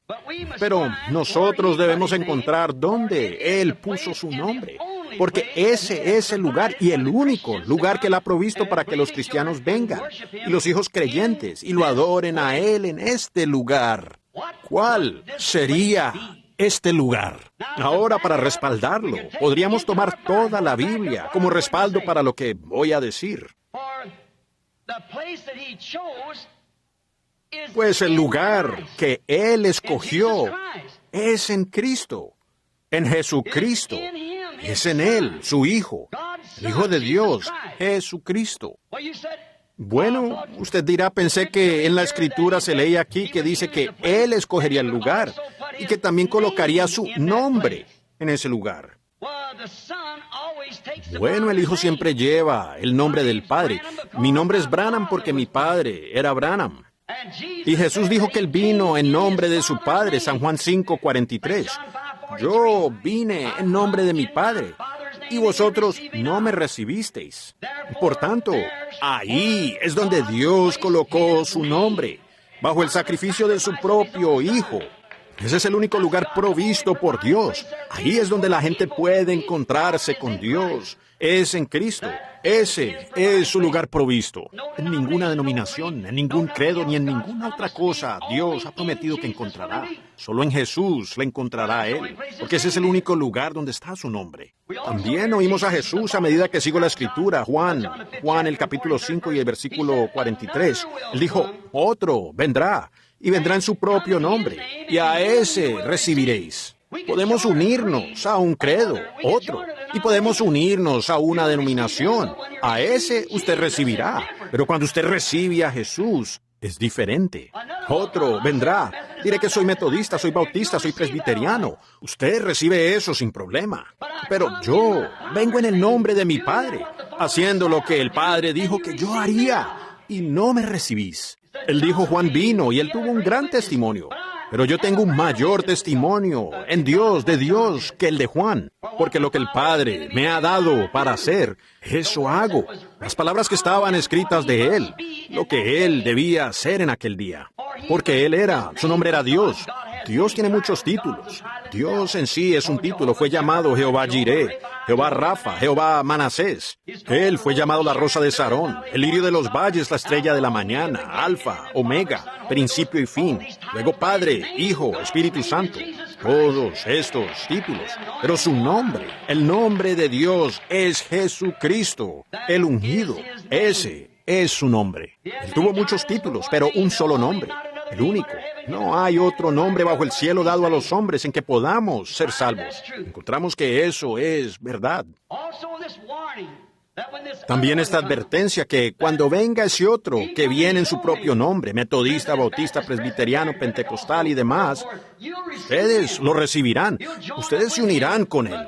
Pero nosotros debemos encontrar dónde Él puso su nombre. Porque ese es el lugar y el único lugar que Él ha provisto para que los cristianos vengan y los hijos creyentes y lo adoren a Él en este lugar. ¿Cuál sería este lugar? Ahora, para respaldarlo, podríamos tomar toda la Biblia como respaldo para lo que voy a decir. Pues el lugar que Él escogió es en Cristo, en Jesucristo. Es en Él, su Hijo, el Hijo de Dios, Jesucristo. Bueno, usted dirá, pensé que en la Escritura se leía aquí que dice que Él escogería el lugar y que también colocaría su nombre en ese lugar. Bueno, el Hijo siempre lleva el nombre del Padre. Mi nombre es Branham porque mi padre era Branham. Y Jesús dijo que Él vino en nombre de su Padre, San Juan 5:43. Yo vine en nombre de mi Padre, y vosotros no me recibisteis. Por tanto, ahí es donde Dios colocó su nombre, bajo el sacrificio de su propio Hijo. Ese es el único lugar provisto por Dios. Ahí es donde la gente puede encontrarse con Dios. Es en Cristo. Ese es su lugar provisto. En ninguna denominación, en ningún credo, ni en ninguna otra cosa Dios ha prometido que encontrará. Solo en Jesús le encontrará a Él, porque ese es el único lugar donde está su nombre. También oímos a Jesús a medida que sigo la Escritura. Juan el capítulo 5 y el versículo 43. Él dijo, otro vendrá, y vendrá en su propio nombre, y a ese recibiréis. Podemos unirnos a un credo, otro, y podemos unirnos a una denominación. A ese usted recibirá. Pero cuando usted recibe a Jesús, es diferente. Otro vendrá. Diré que soy metodista, soy bautista, soy presbiteriano. Usted recibe eso sin problema. Pero yo vengo en el nombre de mi Padre, haciendo lo que el Padre dijo que yo haría, y no me recibís. Él dijo, Juan vino, y él tuvo un gran testimonio. Pero yo tengo un mayor testimonio en Dios, de Dios, que el de Juan. Porque lo que el Padre me ha dado para hacer, eso hago. Las palabras que estaban escritas de Él, lo que Él debía hacer en aquel día. Porque Él era, su nombre era Dios. Dios tiene muchos títulos. Dios en sí es un título. Fue llamado Jehová Jireh, Jehová Rafa, Jehová Manasés. Él fue llamado la rosa de Sarón, el lirio de los valles, la estrella de la mañana, Alfa, Omega, principio y fin. Luego Padre, Hijo, Espíritu Santo. Todos estos títulos. Pero su nombre, el nombre de Dios es Jesucristo, el ungido. Ese es su nombre. Él tuvo muchos títulos, pero un solo nombre. El único. No hay otro nombre bajo el cielo dado a los hombres en que podamos ser salvos. Encontramos que eso es verdad. También esta advertencia que cuando venga ese otro que viene en su propio nombre, metodista, bautista, presbiteriano, pentecostal y demás, ustedes lo recibirán. Ustedes se unirán con él.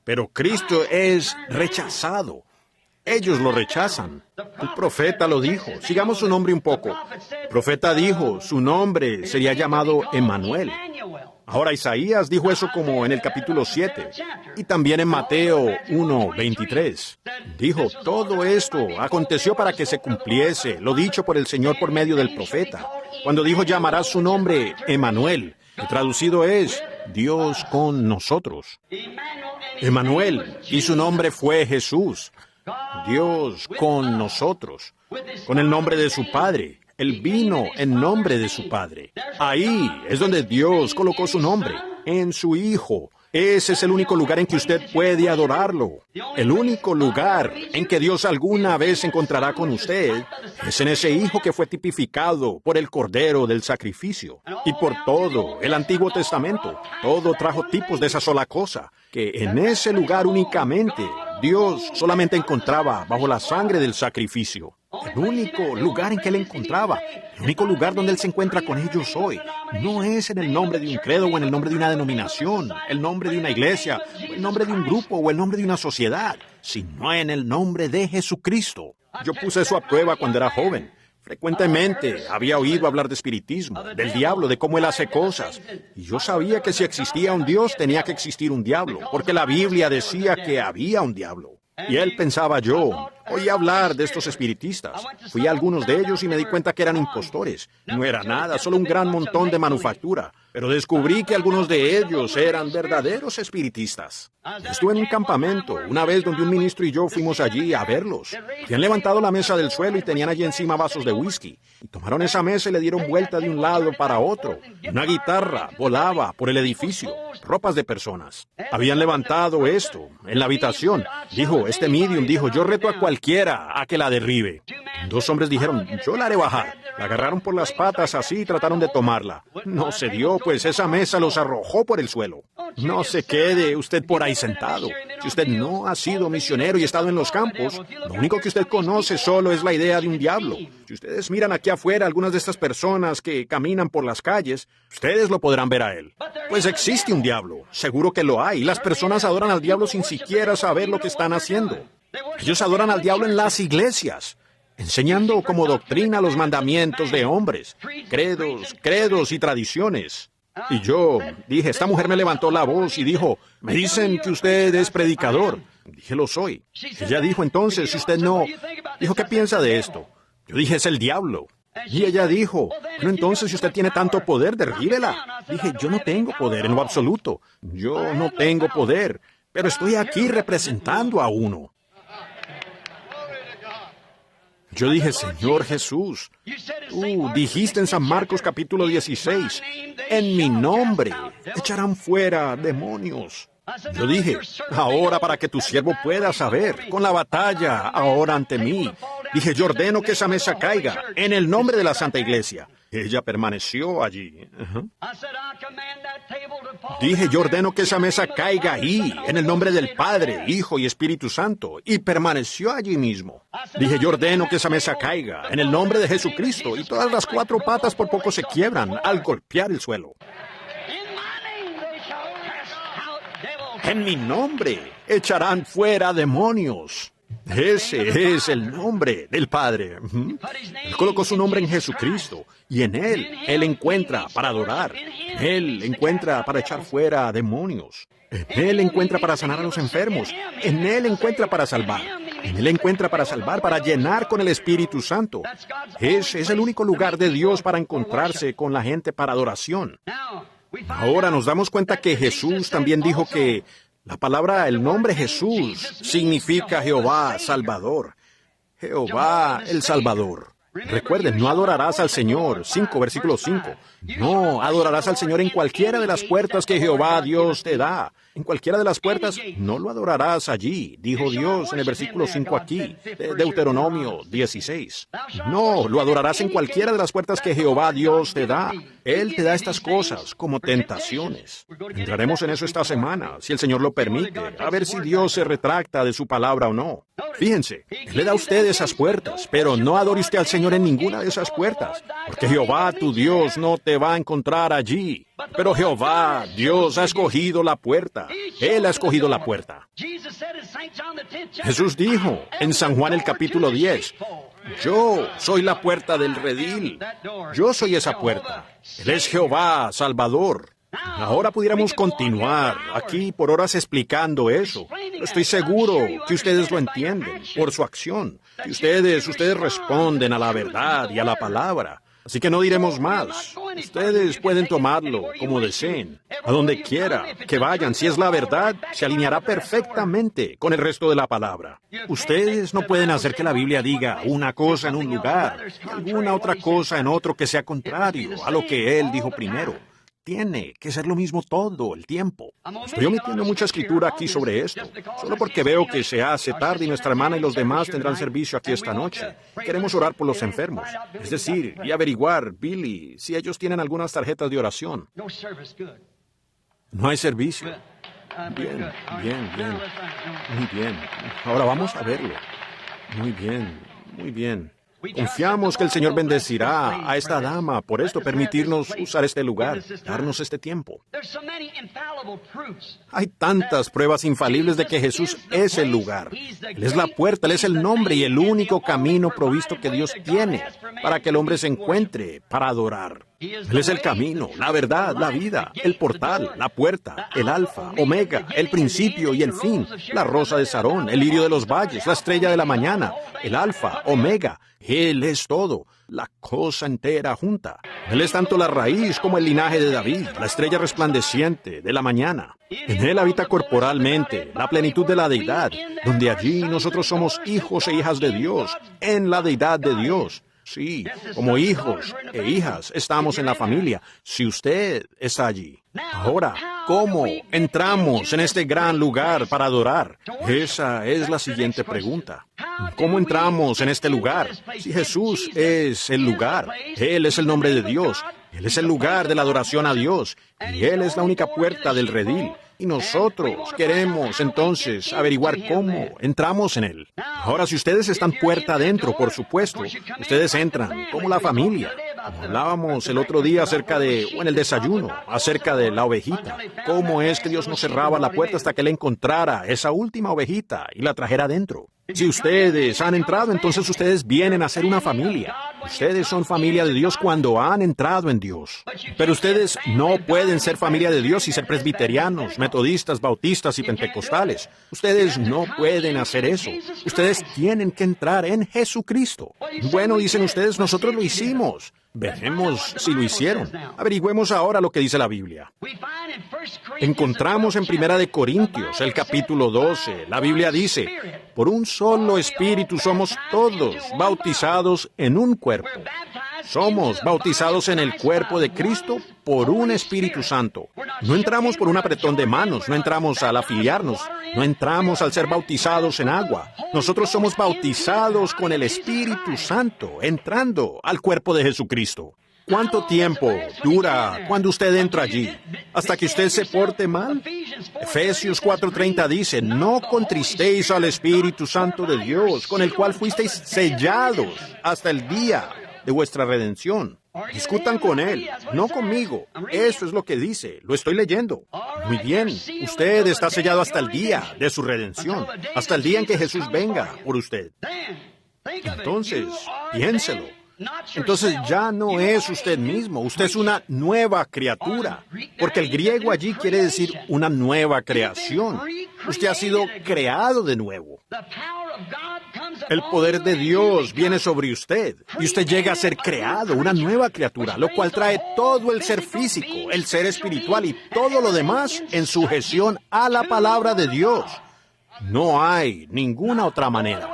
Pero Cristo es rechazado. Ellos lo rechazan. El profeta lo dijo. Sigamos su nombre un poco. El profeta dijo, su nombre sería llamado Emmanuel. Ahora Isaías dijo eso como en el capítulo 7. Y también en Mateo 1:23. Dijo, todo esto aconteció para que se cumpliese lo dicho por el Señor por medio del profeta. Cuando dijo, llamará su nombre Emmanuel. Que traducido es, Dios con nosotros. Emmanuel. Y su nombre fue Jesús. Dios con nosotros. con el nombre de su Padre. Él vino en nombre de su Padre. Ahí es donde Dios colocó su nombre, en su Hijo. Ese es el único lugar en que usted puede adorarlo. El único lugar en que Dios alguna vez se encontrará con usted es en ese Hijo que fue tipificado por el Cordero del sacrificio. Y por todo el Antiguo Testamento, todo trajo tipos de esa sola cosa, que en ese lugar únicamente Dios solamente encontraba bajo la sangre del sacrificio. El único lugar en que Él encontraba, el único lugar donde Él se encuentra con ellos hoy, no es en el nombre de un credo o en el nombre de una denominación, el nombre de una iglesia, o el nombre de un grupo o el nombre de una sociedad, sino en el nombre de Jesucristo. Yo puse eso a prueba cuando era joven. Frecuentemente había oído hablar de espiritismo, del diablo, de cómo él hace cosas. Y yo sabía que si existía un Dios, tenía que existir un diablo, porque la Biblia decía que había un diablo. Y él pensaba yo, oí hablar de estos espiritistas. Fui a algunos de ellos y me di cuenta que eran impostores. No era nada, solo un gran montón de manufactura. Pero descubrí que algunos de ellos eran verdaderos espiritistas. Estuve en un campamento, una vez donde un ministro y yo fuimos allí a verlos. Habían levantado la mesa del suelo y tenían allí encima vasos de whisky. Y tomaron esa mesa y le dieron vuelta de un lado para otro. Una guitarra volaba por el edificio, ropas de personas. Habían levantado esto en la habitación. Este medium dijo, yo reto a cualquiera a que la derribe. Dos hombres dijeron, yo la haré bajar. La agarraron por las patas así y trataron de tomarla. No se dio, pues esa mesa los arrojó por el suelo. No se quede usted por ahí sentado. Si usted no ha sido misionero y estado en los campos, lo único que usted conoce solo es la idea de un diablo. Si ustedes miran aquí afuera algunas de estas personas que caminan por las calles, ustedes lo podrán ver a él. Pues existe un diablo, seguro que lo hay. Las personas adoran al diablo sin siquiera saber lo que están haciendo. Ellos adoran al diablo en las iglesias, enseñando como doctrina los mandamientos de hombres, credos y tradiciones. Y yo dije, esta mujer me levantó la voz y dijo, me dicen que usted es predicador. Dije, lo soy. Ella dijo, entonces, si usted no... Dijo, ¿qué piensa de esto? Yo dije, es el diablo. Y ella dijo, bueno, entonces, si usted tiene tanto poder, derríbela. Dije, yo no tengo poder en lo absoluto. Yo no tengo poder, pero estoy aquí representando a uno. Yo dije, Señor Jesús, tú dijiste en San Marcos capítulo 16, en mi nombre echarán fuera demonios. Yo dije, ahora para que tu siervo pueda saber, con la batalla ahora ante mí, dije, yo ordeno que esa mesa caiga en el nombre de la Santa Iglesia. Ella permaneció allí. Dije, yo ordeno que esa mesa caiga ahí, en el nombre del Padre, Hijo y Espíritu Santo, y permaneció allí mismo. Dije, yo ordeno que esa mesa caiga, en el nombre de Jesucristo, y todas las cuatro patas por poco se quiebran al golpear el suelo. En mi nombre echarán fuera demonios. Ese es el nombre del Padre. Él colocó su nombre en Jesucristo y en Él encuentra para adorar. Él encuentra para echar fuera demonios. En Él encuentra para sanar a los enfermos. En Él encuentra para salvar. En Él encuentra para salvar, para llenar con el Espíritu Santo. Ese es el único lugar de Dios para encontrarse con la gente para adoración. Ahora nos damos cuenta que Jesús también dijo que la palabra, el nombre Jesús, significa Jehová Salvador. Jehová el Salvador. Recuerden, no adorarás al Señor, versículo 5. No, adorarás al Señor en cualquiera de las puertas que Jehová Dios te da. En cualquiera de las puertas no lo adorarás allí, dijo Dios en el versículo 5 aquí, de Deuteronomio 16. No, lo adorarás en cualquiera de las puertas que Jehová Dios te da. Él te da estas cosas como tentaciones. Entraremos en eso esta semana, si el Señor lo permite, a ver si Dios se retracta de su palabra o no. Fíjense, Él le da a usted esas puertas, pero no adore usted al Señor en ninguna de esas puertas, porque Jehová tu Dios no te va a encontrar allí. Pero Jehová, Dios, ha escogido la puerta. Él ha escogido la puerta. Jesús dijo en San Juan el capítulo 10, yo soy la puerta del redil. Yo soy esa puerta. Él es Jehová, Salvador. Ahora pudiéramos continuar aquí por horas explicando eso. Estoy seguro que ustedes lo entienden por su acción. Que ustedes responden a la verdad y a la palabra. Así que no diremos más. Ustedes pueden tomarlo como deseen, a donde quiera que vayan. Si es la verdad, se alineará perfectamente con el resto de la palabra. Ustedes no pueden hacer que la Biblia diga una cosa en un lugar y alguna otra cosa en otro que sea contrario a lo que Él dijo primero. Tiene que ser lo mismo todo el tiempo. Estoy omitiendo mucha escritura aquí sobre esto, solo porque veo que se hace tarde y nuestra hermana y los demás tendrán servicio aquí esta noche. Queremos orar por los enfermos, es decir, y averiguar, Billy, si ellos tienen algunas tarjetas de oración. No hay servicio. Bien. Muy bien. Ahora vamos a verlo. Muy bien. Confiamos que el Señor bendecirá a esta dama por esto, permitirnos usar este lugar, darnos este tiempo. Hay tantas pruebas infalibles de que Jesús es el lugar. Él es la puerta, Él es el nombre y el único camino provisto que Dios tiene para que el hombre se encuentre para adorar. Él es el camino, la verdad, la vida, el portal, la puerta, el alfa, omega, el principio y el fin, la rosa de Sarón, el lirio de los valles, la estrella de la mañana, el alfa, omega. Él es todo, la cosa entera junta. Él es tanto la raíz como el linaje de David, la estrella resplandeciente de la mañana. En Él habita corporalmente la plenitud de la deidad, donde allí nosotros somos hijos e hijas de Dios, en la deidad de Dios. Sí, como hijos e hijas estamos en la familia, si usted está allí. Ahora, ¿cómo entramos en este gran lugar para adorar? Esa es la siguiente pregunta. ¿Cómo entramos en este lugar? Si Jesús es el lugar, Él es el nombre de Dios, Él es el lugar de la adoración a Dios, y Él es la única puerta del redil. Y nosotros queremos entonces averiguar cómo entramos en Él. Ahora, si ustedes están puerta adentro, por supuesto, ustedes entran como la familia. Como hablábamos el otro día en el desayuno, acerca de la ovejita. Cómo es que Dios no cerraba la puerta hasta que Él encontrara esa última ovejita y la trajera adentro. Si ustedes han entrado, entonces ustedes vienen a ser una familia. Ustedes son familia de Dios cuando han entrado en Dios. Pero ustedes no pueden ser familia de Dios y ser presbiterianos, metodistas, bautistas y pentecostales. Ustedes no pueden hacer eso. Ustedes tienen que entrar en Jesucristo. Bueno, dicen ustedes, nosotros lo hicimos. Veremos si lo hicieron. Averigüemos ahora lo que dice la Biblia. Encontramos en 1 Corintios, el capítulo 12, la Biblia dice, por un solo Espíritu somos todos bautizados en un cuerpo. Somos bautizados en el cuerpo de Cristo por un Espíritu Santo. No entramos por un apretón de manos, no entramos al afiliarnos, no entramos al ser bautizados en agua. Nosotros somos bautizados con el Espíritu Santo, entrando al cuerpo de Jesucristo. ¿Cuánto tiempo dura cuando usted entra allí? ¿Hasta que usted se porte mal? Efesios 4:30 dice, no contristéis al Espíritu Santo de Dios, con el cual fuisteis sellados hasta el día de vuestra redención. Discutan con Él, no conmigo. Eso es lo que dice, lo estoy leyendo. Muy bien, usted está sellado hasta el día de su redención, hasta el día en que Jesús venga por usted. Entonces, piénselo. Entonces ya no es usted mismo, usted es una nueva criatura, porque el griego allí quiere decir una nueva creación. Usted ha sido creado de nuevo. El poder de Dios viene sobre usted y usted llega a ser creado, una nueva criatura, lo cual trae todo el ser físico, el ser espiritual y todo lo demás en sujeción a la palabra de Dios. No hay ninguna otra manera.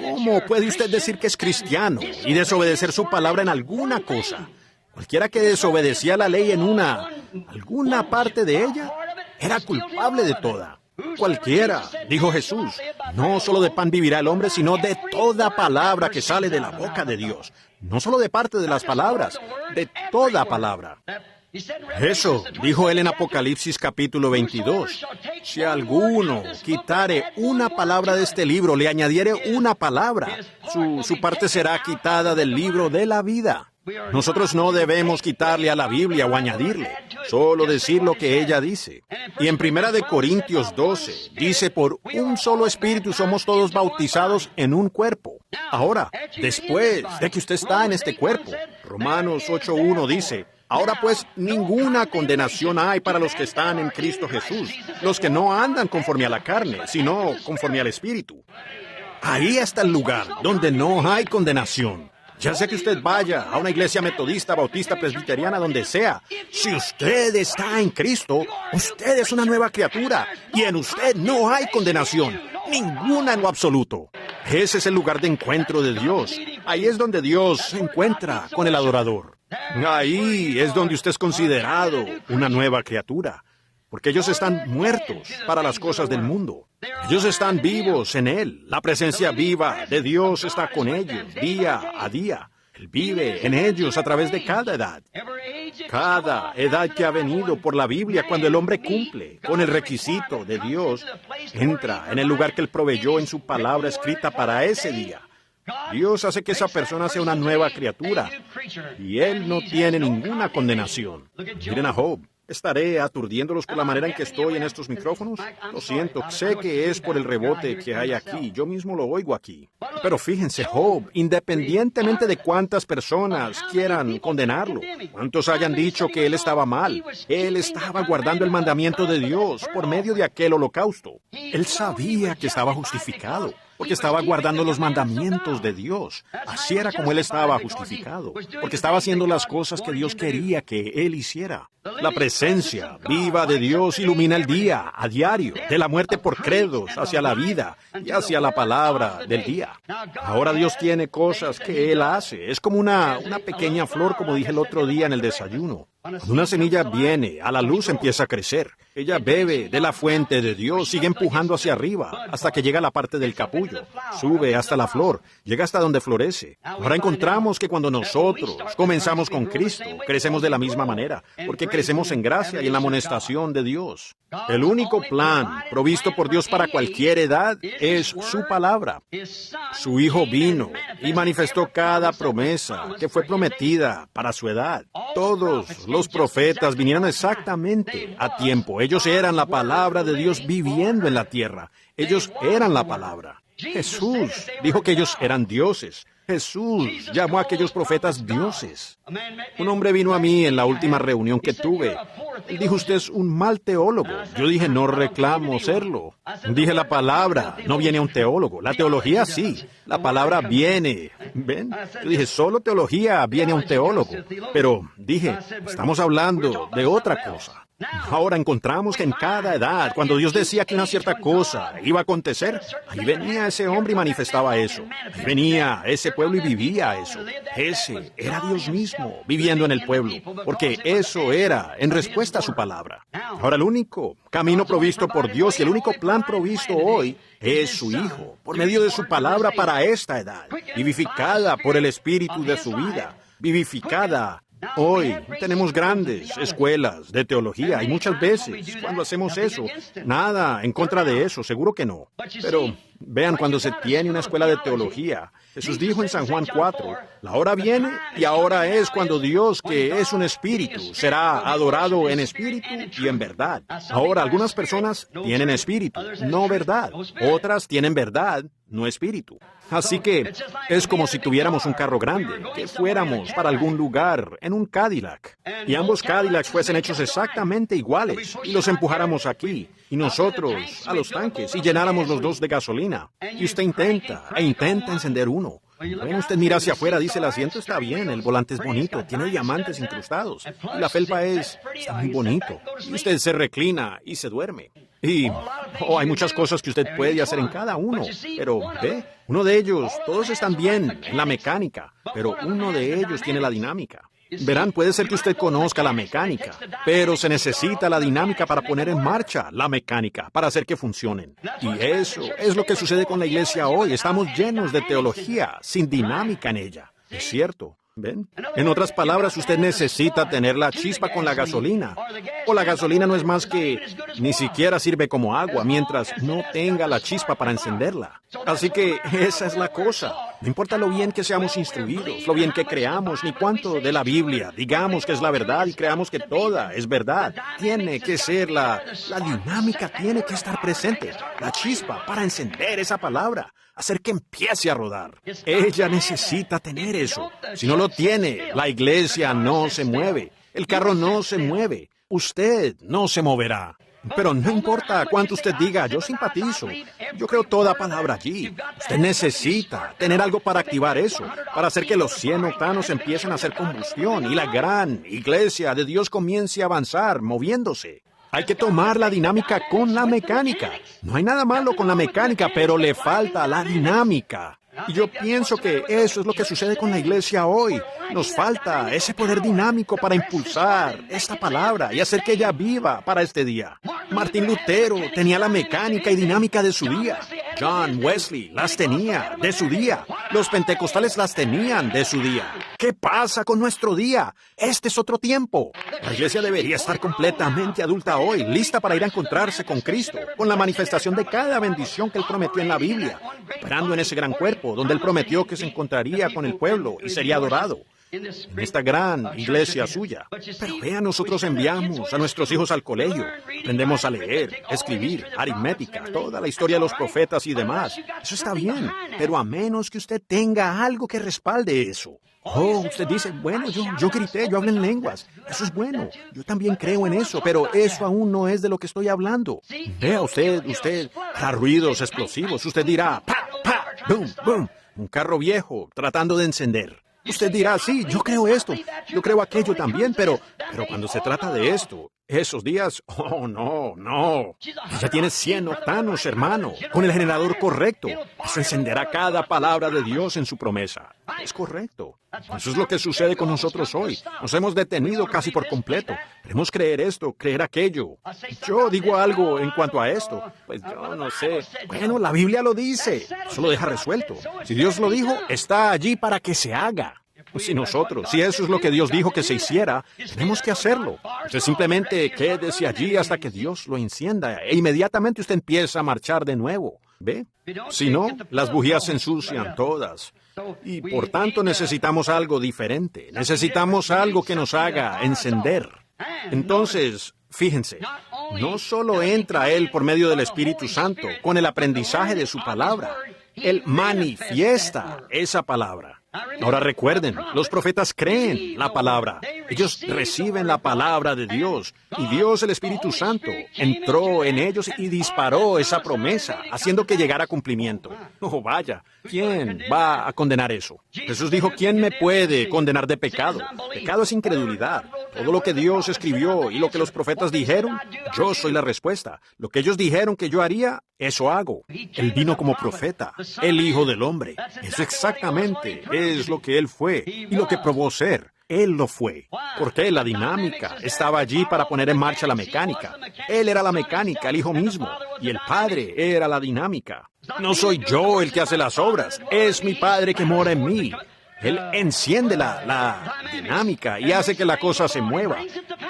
¿Cómo puede usted decir que es cristiano y desobedecer su palabra en alguna cosa? Cualquiera que desobedecía la ley en alguna parte de ella, era culpable de toda. Cualquiera, dijo Jesús, no solo de pan vivirá el hombre, sino de toda palabra que sale de la boca de Dios. No solo de parte de las palabras, de toda palabra. Eso dijo él en Apocalipsis capítulo 22. Si alguno quitare una palabra de este libro, le añadiere una palabra, su parte será quitada del libro de la vida. Nosotros no debemos quitarle a la Biblia o añadirle, solo decir lo que ella dice. Y en 1 Corintios 12 dice, por un solo Espíritu somos todos bautizados en un cuerpo. Ahora, después de que usted está en este cuerpo, Romanos 8:1 dice, ahora pues ninguna condenación hay para los que están en Cristo Jesús, los que no andan conforme a la carne, sino conforme al Espíritu. Ahí está el lugar donde no hay condenación. Ya sea que usted vaya a una iglesia metodista, bautista, presbiteriana, donde sea, si usted está en Cristo, usted es una nueva criatura y en usted no hay condenación, ninguna en lo absoluto. Ese es el lugar de encuentro de Dios. Ahí es donde Dios se encuentra con el adorador. Ahí es donde usted es considerado una nueva criatura. Porque ellos están muertos para las cosas del mundo. Ellos están vivos en Él. La presencia viva de Dios está con ellos día a día. Él vive en ellos a través de cada edad. Cada edad que ha venido por la Biblia, cuando el hombre cumple con el requisito de Dios, entra en el lugar que Él proveyó en su palabra escrita para ese día. Dios hace que esa persona sea una nueva criatura y Él no tiene ninguna condenación. Miren a Job. ¿Estaré aturdiéndolos por la manera en que estoy en estos micrófonos? Lo siento, sé que es por el rebote que hay aquí. Yo mismo lo oigo aquí. Pero fíjense, Job, independientemente de cuántas personas quieran condenarlo, cuántos hayan dicho que él estaba mal, él estaba guardando el mandamiento de Dios por medio de aquel holocausto. Él sabía que estaba justificado, porque estaba guardando los mandamientos de Dios. Así era como él estaba justificado, porque estaba haciendo las cosas que Dios quería que él hiciera. La presencia viva de Dios ilumina el día, a diario, de la muerte por credos hacia la vida y hacia la palabra del día. Ahora Dios tiene cosas que Él hace. Es como una pequeña flor, como dije el otro día en el desayuno. Cuando una semilla viene a la luz, empieza a crecer. Ella bebe de la fuente de Dios, sigue empujando hacia arriba hasta que llega a la parte del capullo. Sube hasta la flor, llega hasta donde florece. Ahora encontramos que cuando nosotros comenzamos con Cristo, crecemos de la misma manera, porque crecemos en gracia y en la amonestación de Dios. El único plan provisto por Dios para cualquier edad es su palabra. Su Hijo vino y manifestó cada promesa que fue prometida para su edad. Todos los profetas vinieron exactamente a tiempo. Ellos eran la palabra de Dios viviendo en la tierra. Ellos eran la palabra. Jesús dijo que ellos eran dioses. Jesús llamó a aquellos profetas dioses. Un hombre vino a mí en la última reunión que tuve. Dijo, usted es un mal teólogo. Yo dije, no reclamo serlo. Dije, la palabra no viene a un teólogo. La teología sí. La palabra viene. ¿Ven? Yo dije, solo teología viene a un teólogo. Pero dije, estamos hablando de otra cosa. Ahora encontramos que en cada edad, cuando Dios decía que una cierta cosa iba a acontecer, ahí venía ese hombre y manifestaba eso. Ahí venía ese pueblo y vivía eso. Ese era Dios mismo viviendo en el pueblo, porque eso era en respuesta a su palabra. Ahora el único camino provisto por Dios y el único plan provisto hoy es su Hijo, por medio de su palabra para esta edad, vivificada por el Espíritu de su vida, vivificada. Hoy tenemos grandes escuelas de teología y muchas veces cuando hacemos eso, nada en contra de eso, seguro que no. Pero vean, cuando se tiene una escuela de teología, Jesús dijo en San Juan 4, la hora viene y ahora es cuando Dios, que es un espíritu, será adorado en espíritu y en verdad. Ahora, algunas personas tienen espíritu, no verdad. Otras tienen verdad, no espíritu. Así que es como si tuviéramos un carro grande, que fuéramos para algún lugar en un Cadillac, y ambos Cadillacs fuesen hechos exactamente iguales, y los empujáramos aquí, y nosotros a los tanques, y llenáramos los dos de gasolina. Y usted intenta encender uno. Bueno, usted mira hacia afuera, dice, el asiento está bien, el volante es bonito, tiene diamantes incrustados, y la felpa está muy bonito. Y usted se reclina y se duerme. Y hay muchas cosas que usted puede hacer en cada uno, pero ve, uno de ellos, todos están bien en la mecánica, pero uno de ellos tiene la dinámica. Verán, puede ser que usted conozca la mecánica, pero se necesita la dinámica para poner en marcha la mecánica, para hacer que funcionen. Y eso es lo que sucede con la iglesia hoy. Estamos llenos de teología, sin dinámica en ella. Es cierto. ¿Ven? En otras palabras, usted necesita tener la chispa con la gasolina. O la gasolina no es más que ni siquiera sirve como agua mientras no tenga la chispa para encenderla. Así que esa es la cosa. No importa lo bien que seamos instruidos, lo bien que creamos, ni cuánto de la Biblia digamos que es la verdad y creamos que toda es verdad. Tiene que ser la dinámica, tiene que estar presente. La chispa para encender esa palabra. Hacer que empiece a rodar. Ella necesita tener eso. Si no lo tiene, la iglesia no se mueve. El carro no se mueve. Usted no se moverá. Pero no importa cuánto usted diga, yo simpatizo. Yo creo toda palabra allí. Usted necesita tener algo para activar eso, para hacer que los 100 octanos empiecen a hacer combustión y la gran iglesia de Dios comience a avanzar, moviéndose. Hay que tomar la dinámica con la mecánica. No hay nada malo con la mecánica, pero le falta la dinámica. Y yo pienso que eso es lo que sucede con la iglesia hoy. Nos falta ese poder dinámico para impulsar esta palabra y hacer que ella viva para este día. Martín Lutero tenía la mecánica y dinámica de su día. John Wesley las tenía de su día. Los pentecostales las tenían de su día. ¿Qué pasa con nuestro día? Este es otro tiempo. La iglesia debería estar completamente adulta hoy, lista para ir a encontrarse con Cristo, con la manifestación de cada bendición que Él prometió en la Biblia, esperando en ese gran cuerpo donde Él prometió que se encontraría con el pueblo y sería adorado. En esta gran iglesia suya. Pero vea, nosotros enviamos a nuestros hijos al colegio. Aprendemos a leer, escribir, aritmética, toda la historia de los profetas y demás. Eso está bien, pero a menos que usted tenga algo que respalde eso. Oh, usted dice, bueno, yo grité, yo hablo en lenguas. Eso es bueno. Yo también creo en eso, pero eso aún no es de lo que estoy hablando. Vea, usted hará ruidos explosivos. Usted dirá, pa, pa, boom, boom. Un carro viejo tratando de encender. Usted dirá, sí, yo creo esto, yo creo aquello también, pero cuando se trata de esto, esos días, oh, no. Ya tiene 100 octanos, hermano, con el generador correcto. Eso encenderá cada palabra de Dios en su promesa. Es correcto. Eso es lo que sucede con nosotros hoy. Nos hemos detenido casi por completo. Queremos creer esto, creer aquello. Yo digo algo en cuanto a esto. Pues yo no sé. Bueno, la Biblia lo dice. Eso lo deja resuelto. Si Dios lo dijo, está allí para que se haga. Si eso es lo que Dios dijo que se hiciera, tenemos que hacerlo. Usted simplemente quédese allí hasta que Dios lo encienda e inmediatamente usted empieza a marchar de nuevo. ¿Ve? Si no, las bujías se ensucian todas. Y por tanto necesitamos algo diferente. Necesitamos algo que nos haga encender. Entonces, fíjense, no solo entra Él por medio del Espíritu Santo con el aprendizaje de su palabra. Él manifiesta esa palabra. Ahora recuerden, los profetas creen la palabra. Ellos reciben la palabra de Dios. Y Dios, el Espíritu Santo, entró en ellos y disparó esa promesa, haciendo que llegara a cumplimiento. Oh, vaya, ¿quién va a condenar eso? Jesús dijo, ¿quién me puede condenar de pecado? Pecado es incredulidad. Todo lo que Dios escribió y lo que los profetas dijeron, yo soy la respuesta. Lo que ellos dijeron que yo haría, eso hago. Él vino como profeta, el Hijo del Hombre. Eso exactamente es lo que Él fue y lo que probó ser. Él lo fue. Porque la dinámica estaba allí para poner en marcha la mecánica. Él era la mecánica, el Hijo mismo, y el Padre era la dinámica. No soy yo el que hace las obras, es mi Padre que mora en mí. Él enciende la dinámica y hace que la cosa se mueva.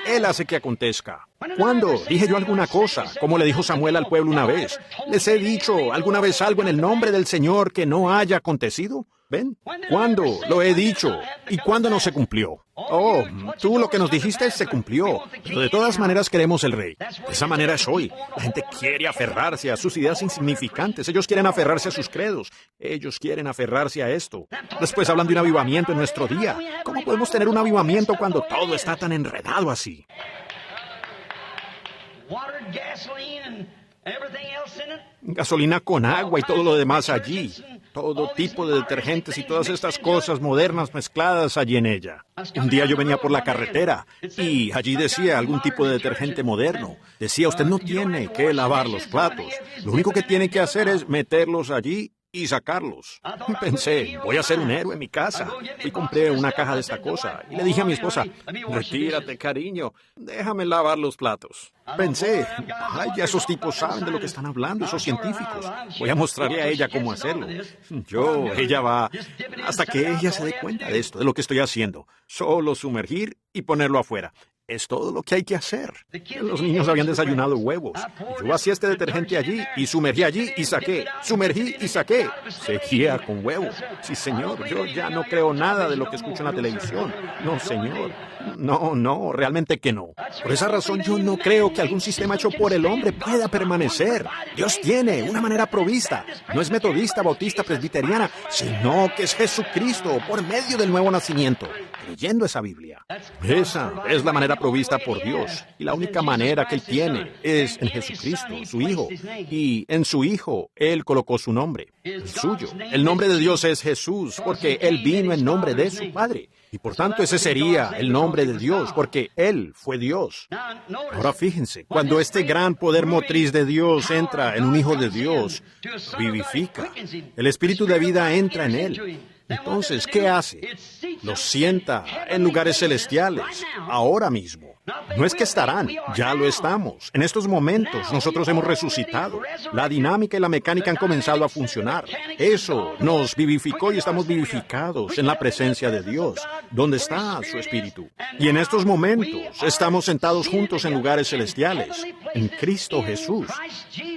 Él hace que acontezca. ¿Cuándo dije yo alguna cosa, como le dijo Samuel al pueblo una vez? ¿Les he dicho alguna vez algo en el nombre del Señor que no haya acontecido? ¿Ven? ¿Cuándo lo he dicho? ¿Y cuándo no se cumplió? Oh, tú lo que nos dijiste se cumplió. Pero de todas maneras queremos el rey. De esa manera es hoy. La gente quiere aferrarse a sus ideas insignificantes. Ellos quieren aferrarse a sus credos. Ellos quieren aferrarse a esto. Después hablan de un avivamiento en nuestro día. ¿Cómo podemos tener un avivamiento cuando todo está tan enredado así? Gasolina con agua y todo lo demás allí. Todo tipo de detergentes y todas estas cosas modernas mezcladas allí en ella. Un día yo venía por la carretera y allí decía algún tipo de detergente moderno. Decía, usted no tiene que lavar los platos. Lo único que tiene que hacer es meterlos allí y sacarlos. Pensé, voy a ser un héroe en mi casa. Y compré una caja de esta cosa. Y le dije a mi esposa, retírate, cariño, déjame lavar los platos. Pensé, ay, ya esos tipos saben de lo que están hablando, esos científicos. Voy a mostrarle a ella cómo hacerlo. Ella va, hasta que ella se dé cuenta de esto, de lo que estoy haciendo. Solo sumergir y ponerlo afuera. Es todo lo que hay que hacer. Los niños habían desayunado huevos. Yo hacía este detergente allí y sumergí allí y saqué. Sumergí y saqué. Sequía con huevo. Sí, señor. Yo ya no creo nada de lo que escucho en la televisión. No, señor. No, realmente que no. Por esa razón yo no creo que algún sistema hecho por el hombre pueda permanecer. Dios tiene una manera provista. No es metodista, bautista, presbiteriana, sino que es Jesucristo por medio del nuevo nacimiento. Leyendo esa Biblia. Esa es la manera provista por Dios. Y la única manera que Él tiene es en Jesucristo, su Hijo. Y en su Hijo, Él colocó su nombre, el suyo. El nombre de Dios es Jesús, porque Él vino en nombre de su Padre. Y por tanto ese sería el nombre de Dios, porque Él fue Dios. Ahora fíjense, cuando este gran poder motriz de Dios entra en un Hijo de Dios, vivifica. El Espíritu de vida entra en Él. Entonces, ¿qué hace? Lo sienta en lugares celestiales, ahora mismo. No es que estarán, ya lo estamos. En estos momentos nosotros hemos resucitado. La dinámica y la mecánica han comenzado a funcionar. Eso nos vivificó y estamos vivificados en la presencia de Dios, donde está su Espíritu. Y en estos momentos estamos sentados juntos en lugares celestiales, en Cristo Jesús.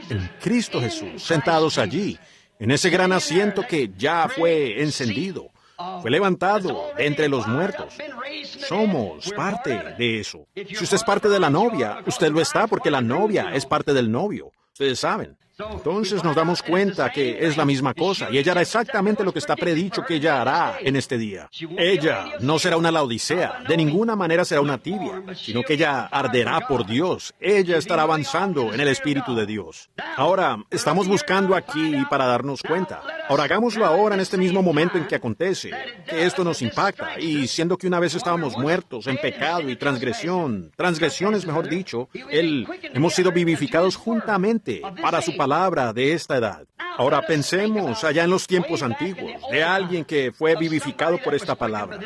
En Cristo Jesús, sentados allí, en ese gran asiento que ya fue encendido. Fue levantado de entre los muertos. Somos parte de eso. Si usted es parte de la novia, usted lo está porque la novia es parte del novio. Ustedes saben. Entonces nos damos cuenta que es la misma cosa y ella hará exactamente lo que está predicho que ella hará en este día. Ella no será una Laodicea, de ninguna manera será una tibia, sino que ella arderá por Dios. Ella estará avanzando en el Espíritu de Dios. Ahora, estamos buscando aquí para darnos cuenta. Ahora hagámoslo ahora en este mismo momento en que acontece, que esto nos impacta, y siendo que una vez estábamos muertos en pecado y transgresiones mejor dicho, hemos sido vivificados juntamente para su palabra de esta edad. Ahora pensemos allá en los tiempos antiguos, de alguien que fue vivificado por esta palabra,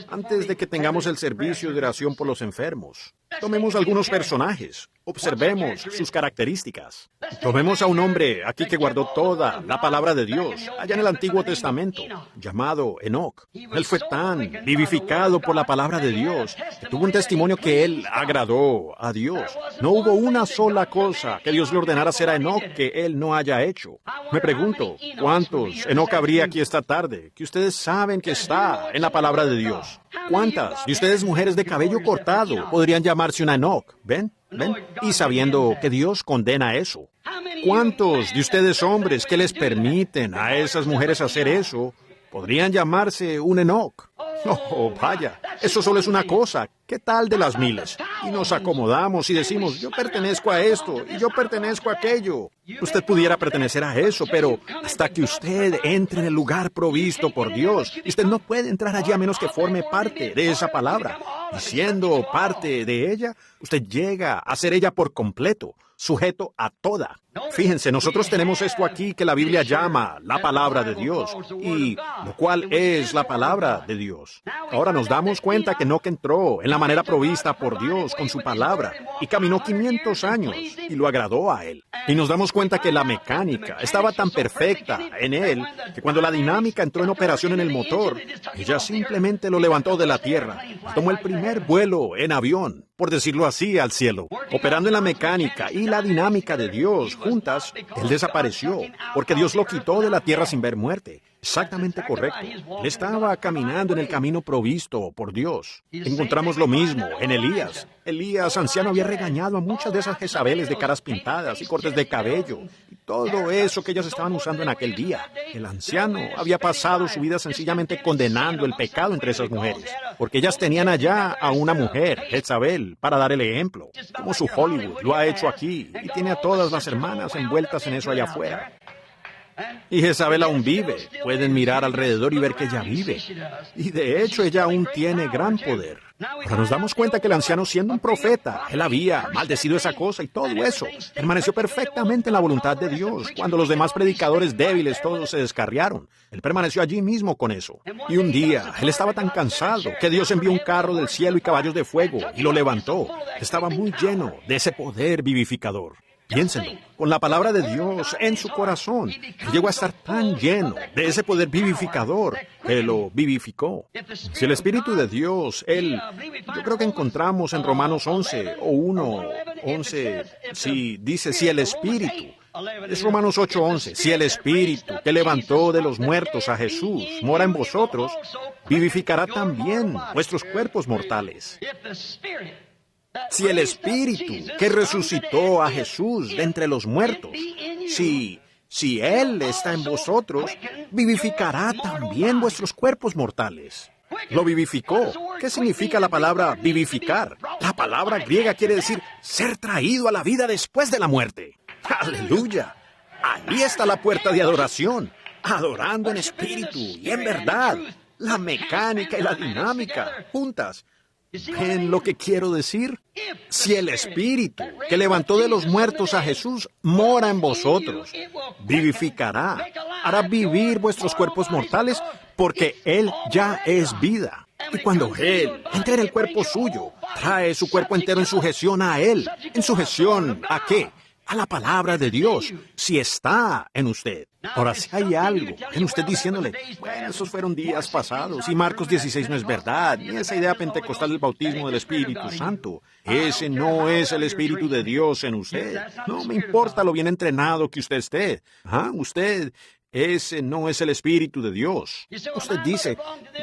antes de que tengamos el servicio de oración por los enfermos. Tomemos algunos personajes, observemos sus características. Tomemos a un hombre aquí que guardó toda la palabra de Dios, allá en el Antiguo Testamento, llamado Enoc. Él fue tan vivificado por la palabra de Dios, que tuvo un testimonio que él agradó a Dios. No hubo una sola cosa que Dios le ordenara hacer a Enoc que él no haya hecho. Me pregunto, ¿cuántos Enoc habría aquí esta tarde que ustedes saben que está en la palabra de Dios? ¿Cuántas de ustedes mujeres de cabello cortado podrían llamarse una Enoc? ¿Ven? Y sabiendo que Dios condena eso. ¿Cuántos de ustedes hombres que les permiten a esas mujeres hacer eso podrían llamarse un Enoc? Oh, vaya, eso solo es una cosa. ¿Qué tal de las miles? Y nos acomodamos y decimos, yo pertenezco a esto y yo pertenezco a aquello. Usted pudiera pertenecer a eso, pero hasta que usted entre en el lugar provisto por Dios, usted no puede entrar allí a menos que forme parte de esa palabra. Y siendo parte de ella, usted llega a ser ella por completo, sujeto a toda. Fíjense, nosotros tenemos esto aquí que la Biblia llama la palabra de Dios, y lo cual es la palabra de Dios. Ahora nos damos cuenta que Enoc entró en la manera provista por Dios con su palabra y caminó 500 años y lo agradó a él. Y nos damos cuenta que la mecánica estaba tan perfecta en él que cuando la dinámica entró en operación en el motor, ella simplemente lo levantó de la tierra. Tomó el primer vuelo en avión, por decirlo así, al cielo. Operando en la mecánica y la dinámica de Dios juntas, él desapareció, porque Dios lo quitó de la tierra sin ver muerte. Exactamente correcto. Él estaba caminando en el camino provisto por Dios. Encontramos lo mismo en Elías. Elías, anciano, había regañado a muchas de esas Jezabeles de caras pintadas y cortes de cabello, y todo eso que ellas estaban usando en aquel día. El anciano había pasado su vida sencillamente condenando el pecado entre esas mujeres, porque ellas tenían allá a una mujer, Jezabel, para dar el ejemplo, como su Hollywood lo ha hecho aquí, y tiene a todas las hermanas envueltas en eso allá afuera. Y Jezabel aún vive. Pueden mirar alrededor y ver que ella vive. Y de hecho ella aún tiene gran poder. Ahora nos damos cuenta que el anciano, siendo un profeta, él había maldecido esa cosa y todo eso. Permaneció perfectamente en la voluntad de Dios. Cuando los demás predicadores débiles todos se descarriaron, él permaneció allí mismo con eso. Y un día, él estaba tan cansado que Dios envió un carro del cielo y caballos de fuego y lo levantó. Estaba muy lleno de ese poder vivificador. Piénsenlo, con la palabra de Dios en su corazón, él llegó a estar tan lleno de ese poder vivificador que lo vivificó. Si el Espíritu de Dios, yo creo que encontramos en Romanos 11 o 1:11, dice, si el Espíritu, es Romanos 8:11, si el Espíritu que levantó de los muertos a Jesús mora en vosotros, vivificará también vuestros cuerpos mortales. Si el Espíritu que resucitó a Jesús de entre los muertos, si Él está en vosotros, vivificará también vuestros cuerpos mortales. Lo vivificó. ¿Qué significa la palabra vivificar? La La palabra griega quiere decir ser traído a la vida después de la muerte. ¡Aleluya! Ahí está la puerta de adoración, adorando en espíritu y en verdad. La mecánica y la dinámica, juntas. ¿Ven lo que quiero decir? Si el Espíritu que levantó de los muertos a Jesús mora en vosotros, vivificará, hará vivir vuestros cuerpos mortales, porque Él ya es vida. Y cuando Él entra en el cuerpo suyo, trae su cuerpo entero en sujeción a Él. ¿En sujeción a qué? A la palabra de Dios, si está en usted. Ahora, si hay algo en usted diciéndole, bueno, esos fueron días pasados, y Marcos 16 no es verdad, ni esa idea pentecostal del bautismo del Espíritu Santo. Ese no es el Espíritu de Dios en usted. No me importa lo bien entrenado que usted esté. Ese no es el Espíritu de Dios. Usted dice,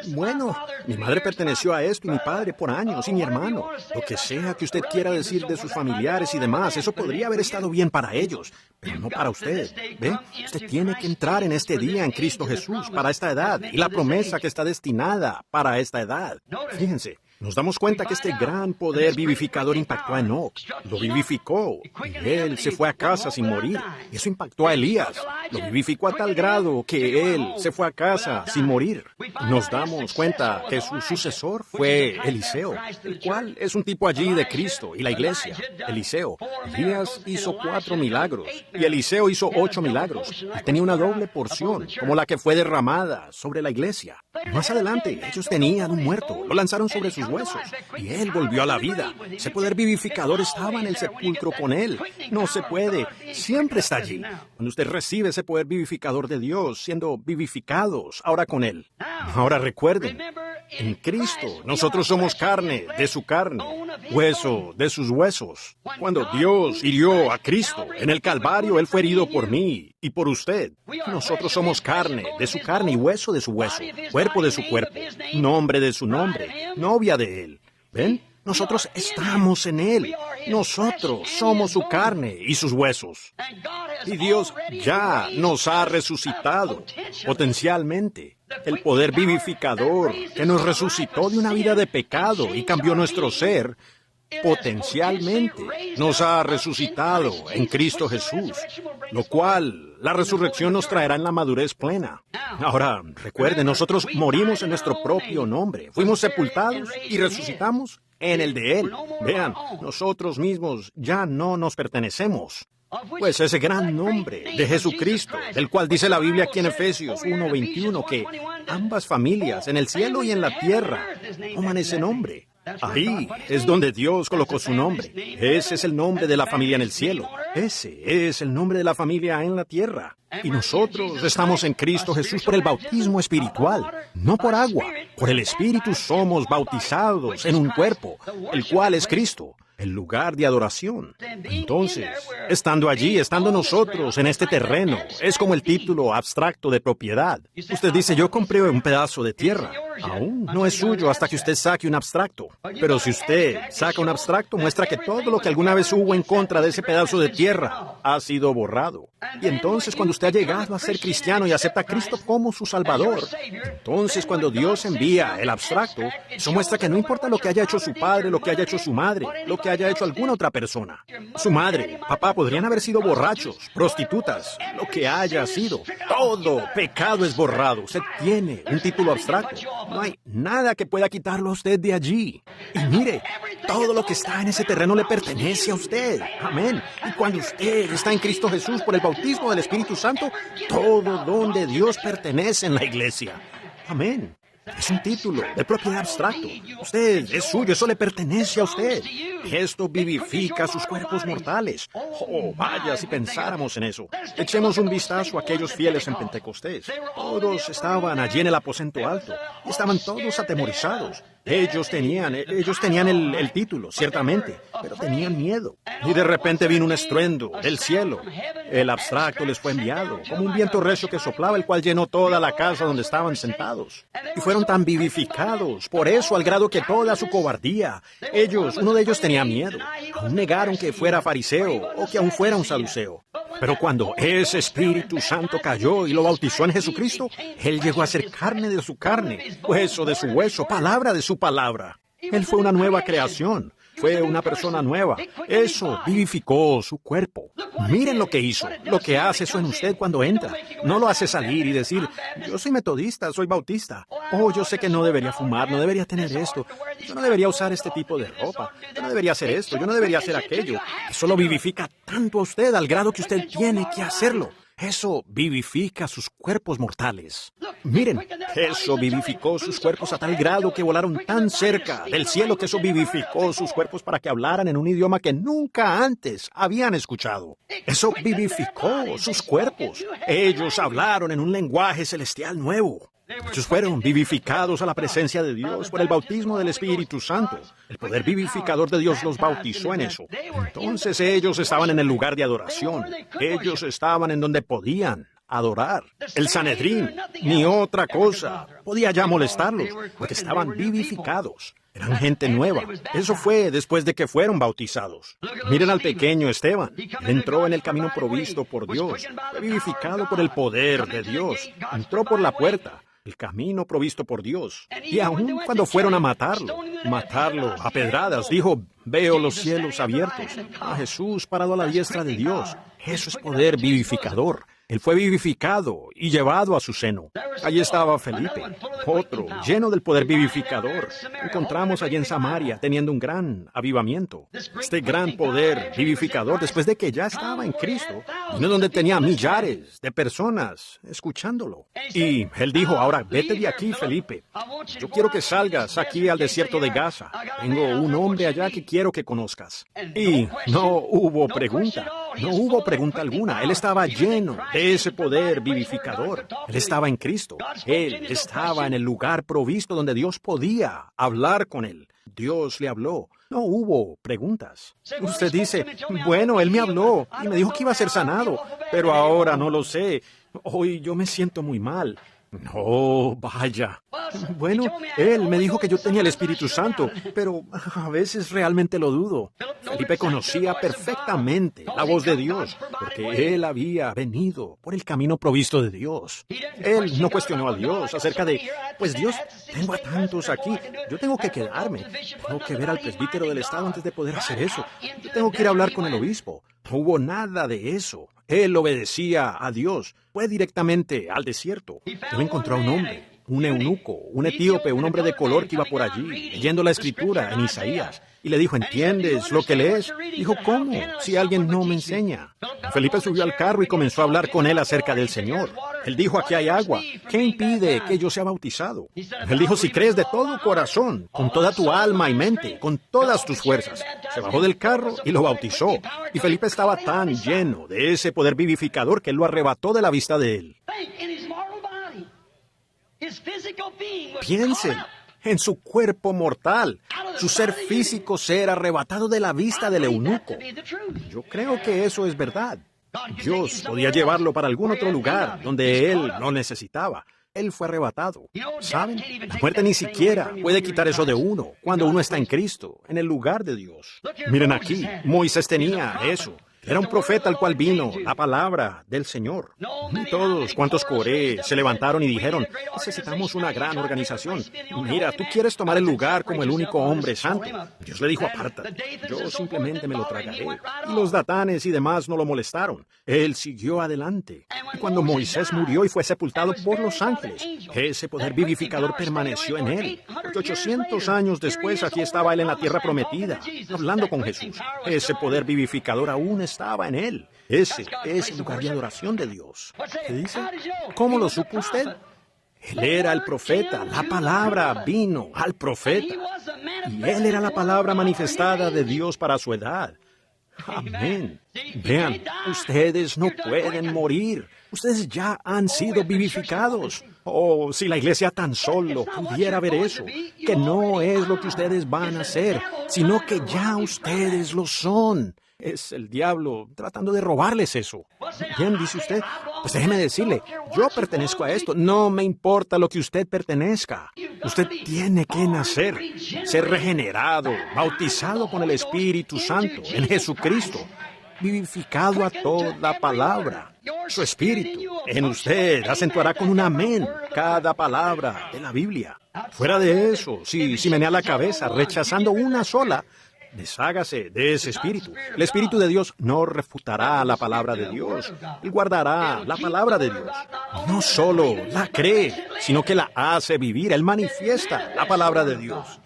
bueno, mi madre perteneció a esto y mi padre por años y mi hermano. Lo que sea que usted quiera decir de sus familiares y demás, eso podría haber estado bien para ellos, pero no para usted. ¿Ve? Usted tiene que entrar en este día en Cristo Jesús para esta edad y la promesa que está destinada para esta edad. Fíjense. Nos damos cuenta que este gran poder vivificador impactó a Enoc, lo vivificó, y él se fue a casa sin morir. Eso impactó a Elías, lo vivificó a tal grado que él se fue a casa sin morir. Nos damos cuenta que su sucesor fue Eliseo, el cual es un tipo allí de Cristo y la iglesia. Eliseo, Elías hizo 4 milagros, y Eliseo hizo 8 milagros, y tenía una doble porción, como la que fue derramada sobre la iglesia. Más adelante, ellos tenían un muerto, lo lanzaron sobre sus huesos, y él volvió a la vida. Ese poder vivificador estaba en el sepulcro con él. No se puede, siempre está allí. Cuando usted recibe ese poder vivificador de Dios, siendo vivificados ahora con él. Ahora recuerden, en Cristo nosotros somos carne de su carne, hueso de sus huesos. Cuando Dios hirió a Cristo en el Calvario, Él fue herido por mí y por usted. Nosotros somos carne de su carne y hueso de su hueso, cuerpo de su cuerpo, nombre de su nombre, novia de Él. ¿Ven? Nosotros estamos en Él. Nosotros somos su carne y sus huesos. Y Dios ya nos ha resucitado, potencialmente. El poder vivificador que nos resucitó de una vida de pecado y cambió nuestro ser, potencialmente nos ha resucitado en Cristo Jesús, lo cual la resurrección nos traerá en la madurez plena. Ahora, recuerden, nosotros morimos en nuestro propio nombre, fuimos sepultados y resucitamos en el de Él. Vean, nosotros mismos ya no nos pertenecemos. Pues ese gran nombre de Jesucristo, del cual dice la Biblia aquí en Efesios 1:21, que ambas familias, en el cielo y en la tierra, toman ese nombre. Ahí es donde Dios colocó su nombre. Ese es el nombre de la familia en el cielo. Ese es el nombre de la familia en la tierra. Y nosotros estamos en Cristo Jesús por el bautismo espiritual, no por agua. Por el Espíritu somos bautizados en un cuerpo, el cual es Cristo, el lugar de adoración. Entonces, estando allí, estando nosotros en este terreno, es como el título abstracto de propiedad. Usted dice, yo compré un pedazo de tierra. Aún no es suyo hasta que usted saque un abstracto. Pero si usted saca un abstracto, muestra que todo lo que alguna vez hubo en contra de ese pedazo de tierra ha sido borrado. Y entonces, cuando usted ha llegado a ser cristiano y acepta a Cristo como su Salvador, entonces cuando Dios envía el abstracto, eso muestra que no importa lo que haya hecho su padre, lo que haya hecho su madre, lo que haya hecho alguna otra persona. Su madre, papá podrían haber sido borrachos, prostitutas, lo que haya sido. Todo pecado es borrado. Usted tiene un título abstracto. No hay nada que pueda quitarlo a usted de allí. Y mire, todo lo que está en ese terreno le pertenece a usted. Amén. Y cuando usted está en Cristo Jesús por el bautismo del Espíritu Santo, todo don de Dios pertenece en la iglesia. Amén. Es un título de propiedad abstracto. Usted es suyo, eso le pertenece a usted. Esto vivifica sus cuerpos mortales. Oh, vaya si pensáramos en eso. Echemos un vistazo a aquellos fieles en Pentecostés. Todos estaban allí en el aposento alto. Estaban todos atemorizados. Ellos tenían el título, ciertamente, pero tenían miedo. Y de repente vino un estruendo del cielo. El abstracto les fue enviado, como un viento recio que soplaba, el cual llenó toda la casa donde estaban sentados. Y fueron tan vivificados, por eso, al grado que toda su cobardía, uno de ellos tenía miedo. Aún negaron que fuera fariseo o que aún fuera un saduceo. Pero cuando ese Espíritu Santo cayó y lo bautizó en Jesucristo, Él llegó a ser carne de su carne, hueso de su hueso, palabra de su palabra. Él fue una nueva creación. Fue una persona nueva. Eso vivificó su cuerpo. Miren lo que hizo, lo que hace eso en usted cuando entra. No lo hace salir y decir, yo soy metodista, soy bautista. Oh, yo sé que no debería fumar, no debería tener esto. Yo no debería usar este tipo de ropa. Yo no debería hacer esto, yo no debería hacer aquello. Eso lo vivifica tanto a usted al grado que usted tiene que hacerlo. Eso vivifica sus cuerpos mortales. Miren, eso vivificó sus cuerpos a tal grado que volaron tan cerca del cielo que eso vivificó sus cuerpos para que hablaran en un idioma que nunca antes habían escuchado. Eso vivificó sus cuerpos. Ellos hablaron en un lenguaje celestial nuevo. Ellos fueron vivificados a la presencia de Dios por el bautismo del Espíritu Santo. El poder vivificador de Dios los bautizó en eso. Entonces ellos estaban en el lugar de adoración. Ellos estaban en donde podían adorar. El Sanedrín, ni otra cosa, podía ya molestarlos, porque estaban vivificados. Eran gente nueva. Eso fue después de que fueron bautizados. Miren al pequeño Esteban. Él entró en el camino provisto por Dios. Fue vivificado por el poder de Dios. Entró por la puerta. El camino provisto por Dios. Y aun cuando fueron a matarlo a pedradas, dijo, veo los cielos abiertos, a Jesús parado a la diestra de Dios. Eso es poder vivificador. Él fue vivificado y llevado a su seno. Allí estaba Felipe, otro, lleno del poder vivificador. Encontramos allí en Samaria teniendo un gran avivamiento. Este gran poder vivificador, después de que ya estaba en Cristo, vino donde tenía millares de personas escuchándolo. Y él dijo, ahora vete de aquí, Felipe. Yo quiero que salgas aquí al desierto de Gaza. Tengo un hombre allá que quiero que conozcas. Y no hubo pregunta alguna. Él estaba lleno de ese poder vivificador. Él estaba en Cristo. Él estaba en el lugar provisto donde Dios podía hablar con él. Dios le habló. No hubo preguntas. Usted dice, bueno, él me habló y me dijo que iba a ser sanado, pero ahora no lo sé. Hoy yo me siento muy mal. No, vaya. Bueno, él me dijo que yo tenía el Espíritu Santo, pero a veces realmente lo dudo. Felipe conocía perfectamente la voz de Dios, porque él había venido por el camino provisto de Dios. Él no cuestionó a Dios acerca de, pues Dios, tengo a tantos aquí, yo tengo que quedarme, tengo que ver al presbítero del estado antes de poder hacer eso, yo tengo que ir a hablar con el obispo. No hubo nada de eso. Él obedecía a Dios. Fue directamente al desierto. Él encontró a un hombre, un eunuco, un etíope, un hombre de color que iba por allí, leyendo la escritura en Isaías. Y le dijo, ¿entiendes lo que lees? Dijo, ¿cómo? Si alguien no me enseña. Felipe subió al carro y comenzó a hablar con él acerca del Señor. Él dijo, aquí hay agua. ¿Qué impide que yo sea bautizado? Él dijo, si crees de todo corazón, con toda tu alma y mente, con todas tus fuerzas. Se bajó del carro y lo bautizó. Y Felipe estaba tan lleno de ese poder vivificador que él lo arrebató de la vista de él. Piensen en su cuerpo mortal, su ser físico ser arrebatado de la vista del eunuco. Yo creo que eso es verdad. Dios podía llevarlo para algún otro lugar donde él no necesitaba. Él fue arrebatado. ¿Saben? La muerte ni siquiera puede quitar eso de uno cuando uno está en Cristo, en el lugar de Dios. Miren aquí, Moisés tenía eso. Era un profeta al cual vino la palabra del Señor. Y todos cuantos Coré se levantaron y dijeron, necesitamos una gran organización. Mira, tú quieres tomar el lugar como el único hombre santo. Dios le dijo, aparta. Yo simplemente me lo tragaré. Y los datanes y demás no lo molestaron. Él siguió adelante. Y cuando Moisés murió y fue sepultado por los ángeles, ese poder vivificador permaneció en él. Porque 800 años después aquí estaba él en la tierra prometida, hablando con Jesús. Ese poder vivificador aún estaba en él. Ese es el lugar de adoración de Dios. ¿Qué dice? ¿Cómo lo supo usted? Él era el profeta. La palabra vino al profeta. Y él era la palabra manifestada de Dios para su edad. Amén. Vean, ustedes no pueden morir. Ustedes ya han sido vivificados. Oh, si la iglesia tan solo pudiera ver eso, que no es lo que ustedes van a hacer, sino que ya ustedes lo son. Es el diablo tratando de robarles eso. Bien, dice usted, pues déjeme decirle, yo pertenezco a esto. No me importa lo que usted pertenezca. Usted tiene que nacer, ser regenerado, bautizado con el Espíritu Santo en Jesucristo, vivificado a toda palabra. Su espíritu en usted acentuará con un amén cada palabra de la Biblia. Fuera de eso, si menea la cabeza rechazando una sola, Deshágase de ese espíritu. El Espíritu de Dios no refutará la palabra de Dios. Él guardará la palabra de Dios. No solo la cree, sino que la hace vivir. Él manifiesta la palabra de Dios.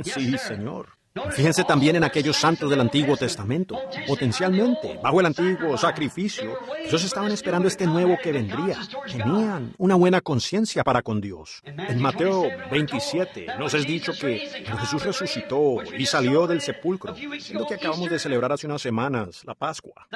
Sí, Señor. Fíjense también en aquellos santos del Antiguo Testamento. Potencialmente, bajo el antiguo sacrificio, ellos estaban esperando este nuevo que vendría. Tenían una buena conciencia para con Dios. En Mateo 27 nos es dicho que Jesús resucitó y salió del sepulcro, lo que acabamos de celebrar hace unas semanas, la Pascua.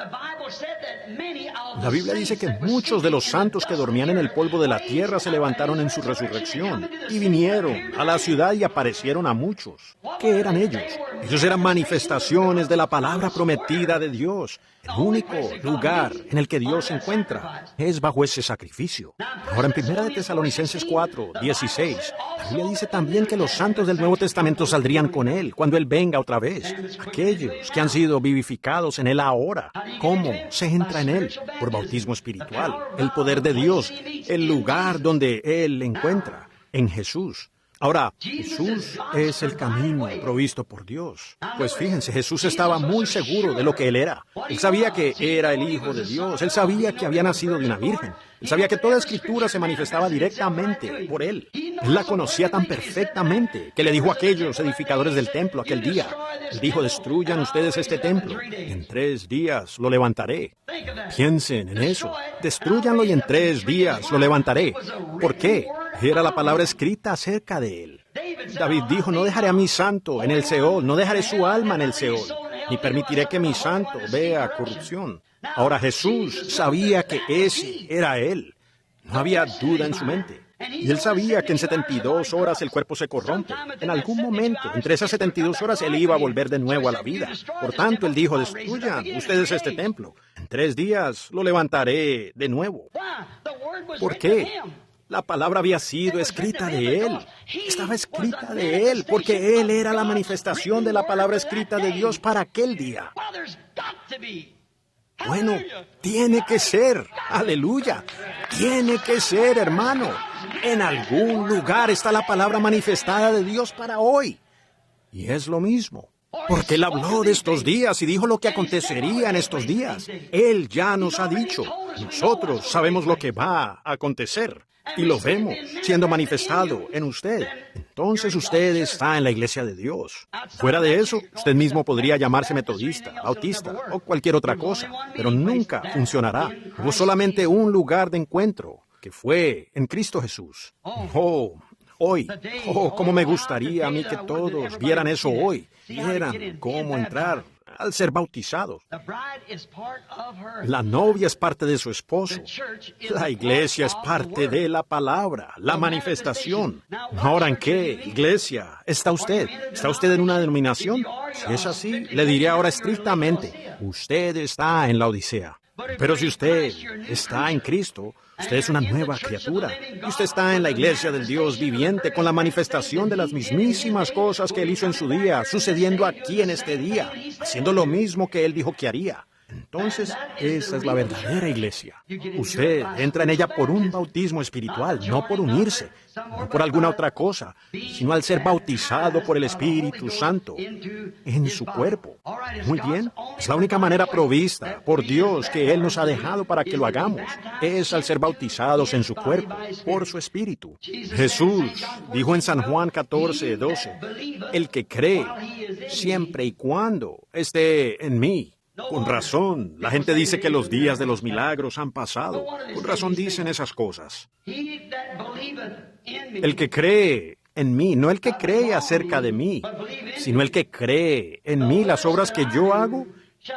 La Biblia dice que muchos de los santos que dormían en el polvo de la tierra se levantaron en su resurrección y vinieron a la ciudad y aparecieron a muchos. ¿Qué eran ellos? Ellos eran manifestaciones de la palabra prometida de Dios. El único lugar en el que Dios se encuentra es bajo ese sacrificio. Ahora en 1 Tesalonicenses 4:16, la Biblia dice también que los santos del Nuevo Testamento saldrían con Él cuando Él venga otra vez. Aquellos que han sido vivificados en Él ahora. ¿Cómo se entra en Él? Por bautismo espiritual. El poder de Dios, el lugar donde Él encuentra, en Jesús. Ahora, Jesús es el camino provisto por Dios. Pues fíjense, Jesús estaba muy seguro de lo que Él era. Él sabía que era el Hijo de Dios. Él sabía que había nacido de una virgen. Él sabía que toda Escritura se manifestaba directamente por Él. Él la conocía tan perfectamente que le dijo a aquellos edificadores del templo aquel día, Él dijo, destruyan ustedes este templo, y en 3 días lo levantaré. Piensen en eso. Destrúyanlo y en 3 días lo levantaré. ¿Por qué? Era la palabra escrita acerca de Él. David dijo, no dejaré a mi santo en el Seol, no dejaré su alma en el Seol, ni permitiré que mi santo vea corrupción. Ahora Jesús sabía que ese era Él. No había duda en su mente. Y Él sabía que en 72 horas el cuerpo se corrompe. En algún momento, entre esas 72 horas, Él iba a volver de nuevo a la vida. Por tanto, Él dijo, destruyan ustedes este templo. En 3 días lo levantaré de nuevo. ¿Por qué? La palabra había sido escrita de Él. Estaba escrita de Él, porque Él era la manifestación de la palabra escrita de Dios para aquel día. Bueno, tiene que ser. Aleluya. Tiene que ser, hermano. En algún lugar está la palabra manifestada de Dios para hoy. Y es lo mismo. Porque Él habló de estos días y dijo lo que acontecería en estos días. Él ya nos ha dicho. Nosotros sabemos lo que va a acontecer. Y lo vemos siendo manifestado en usted. Entonces usted está en la iglesia de Dios. Fuera de eso, usted mismo podría llamarse metodista, bautista o cualquier otra cosa, pero nunca funcionará. Hubo solamente un lugar de encuentro, que fue en Cristo Jesús. Hoy, cómo me gustaría a mí que todos vieran eso hoy. Vieran cómo entrar al ser bautizados. La novia es parte de su esposo. La iglesia es parte de la palabra, la manifestación. Ahora, ¿en qué iglesia está usted? ¿Está usted en una denominación? Si es así, le diré ahora estrictamente, usted está en la Odisea. Pero si usted está en Cristo, usted es una nueva criatura. Y usted está en la iglesia del Dios viviente con la manifestación de las mismísimas cosas que Él hizo en su día, sucediendo aquí en este día, haciendo lo mismo que Él dijo que haría. Entonces, esa es la verdadera iglesia. Usted entra en ella por un bautismo espiritual, no por unirse, no por alguna otra cosa, sino al ser bautizado por el Espíritu Santo en su cuerpo. Muy bien, es la única manera provista por Dios que Él nos ha dejado para que lo hagamos. Es al ser bautizados en su cuerpo, por su Espíritu. Jesús dijo en San Juan 14:12, el que cree, siempre y cuando esté en mí. Con razón, la gente dice que los días de los milagros han pasado. Con razón dicen esas cosas. El que cree en mí, no el que cree acerca de mí, sino el que cree en mí, las obras que yo hago,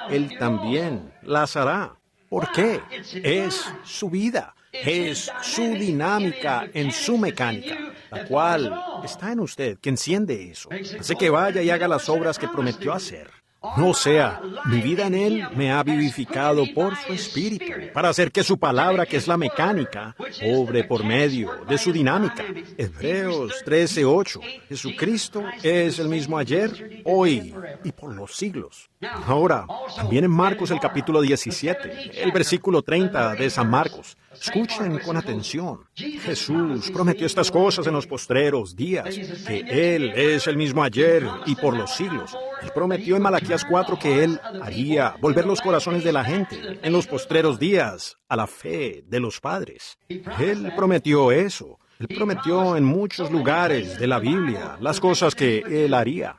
Él también las hará. ¿Por qué? Es su vida, es su dinámica en su mecánica, la cual está en usted, que enciende eso. Hace que vaya y haga las obras que prometió hacer. No sea, mi vida en Él me ha vivificado por su Espíritu, para hacer que su palabra, que es la mecánica, obre por medio de su dinámica. Hebreos 13:8. Jesucristo es el mismo ayer, hoy y por los siglos. Ahora, también en Marcos el capítulo 17, el versículo 30 de San Marcos. Escuchen con atención. Jesús prometió estas cosas en los postreros días, que Él es el mismo ayer y por los siglos. Él prometió en Malaquías 4 que Él haría volver los corazones de la gente en los postreros días a la fe de los padres. Él prometió eso. Él prometió en muchos lugares de la Biblia las cosas que Él haría.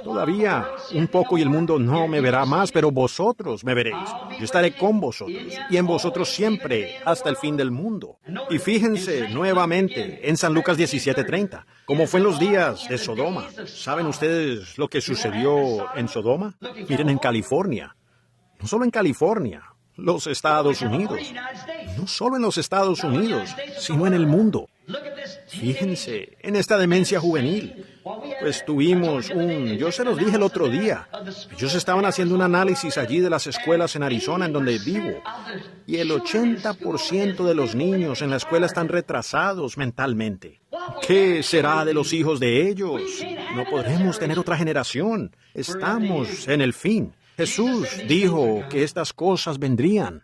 Todavía un poco y el mundo no me verá más, pero vosotros me veréis. Yo estaré con vosotros y en vosotros siempre hasta el fin del mundo. Y fíjense nuevamente en San Lucas 17:30, como fue en los días de Sodoma. ¿Saben ustedes lo que sucedió en Sodoma? Miren, en California. No solo en California, los Estados Unidos. No solo en los Estados Unidos, sino en el mundo. Fíjense en esta demencia juvenil. Pues tuvimos yo se los dije el otro día, ellos estaban haciendo un análisis allí de las escuelas en Arizona, en donde vivo, y el 80% de los niños en la escuela están retrasados mentalmente. ¿Qué será de los hijos de ellos? No podremos tener otra generación. Estamos en el fin. Jesús dijo que estas cosas vendrían.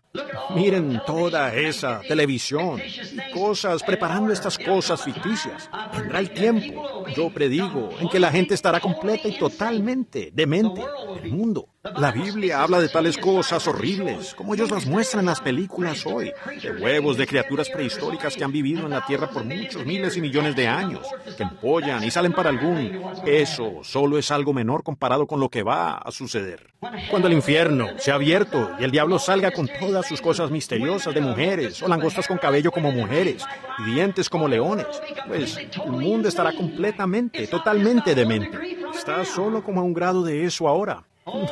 Miren toda esa televisión y cosas preparando estas cosas ficticias. Vendrá el tiempo, yo predigo, en que la gente estará completa y totalmente demente. El mundo. La Biblia habla de tales cosas horribles, como ellos las muestran en las películas hoy, de huevos de criaturas prehistóricas que han vivido en la tierra por muchos miles y millones de años, que empollan y salen para algún. Eso solo es algo menor comparado con lo que va a suceder. Cuando el infierno se ha abierto y el diablo salga con todas sus cosas misteriosas de mujeres, o langostas con cabello como mujeres, y dientes como leones, pues el mundo estará completamente, totalmente demente. Está solo como a un grado de eso ahora.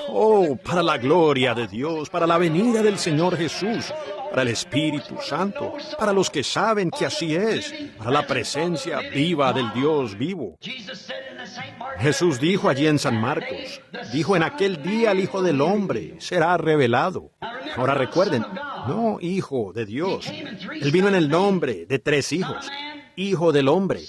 Oh, para la gloria de Dios, para la venida del Señor Jesús, para el Espíritu Santo, para los que saben que así es, para la presencia viva del Dios vivo. Jesús dijo allí en San Marcos, dijo: en aquel día el Hijo del Hombre será revelado. Ahora recuerden, no Hijo de Dios. Él vino en el nombre de tres hijos. Hijo del hombre,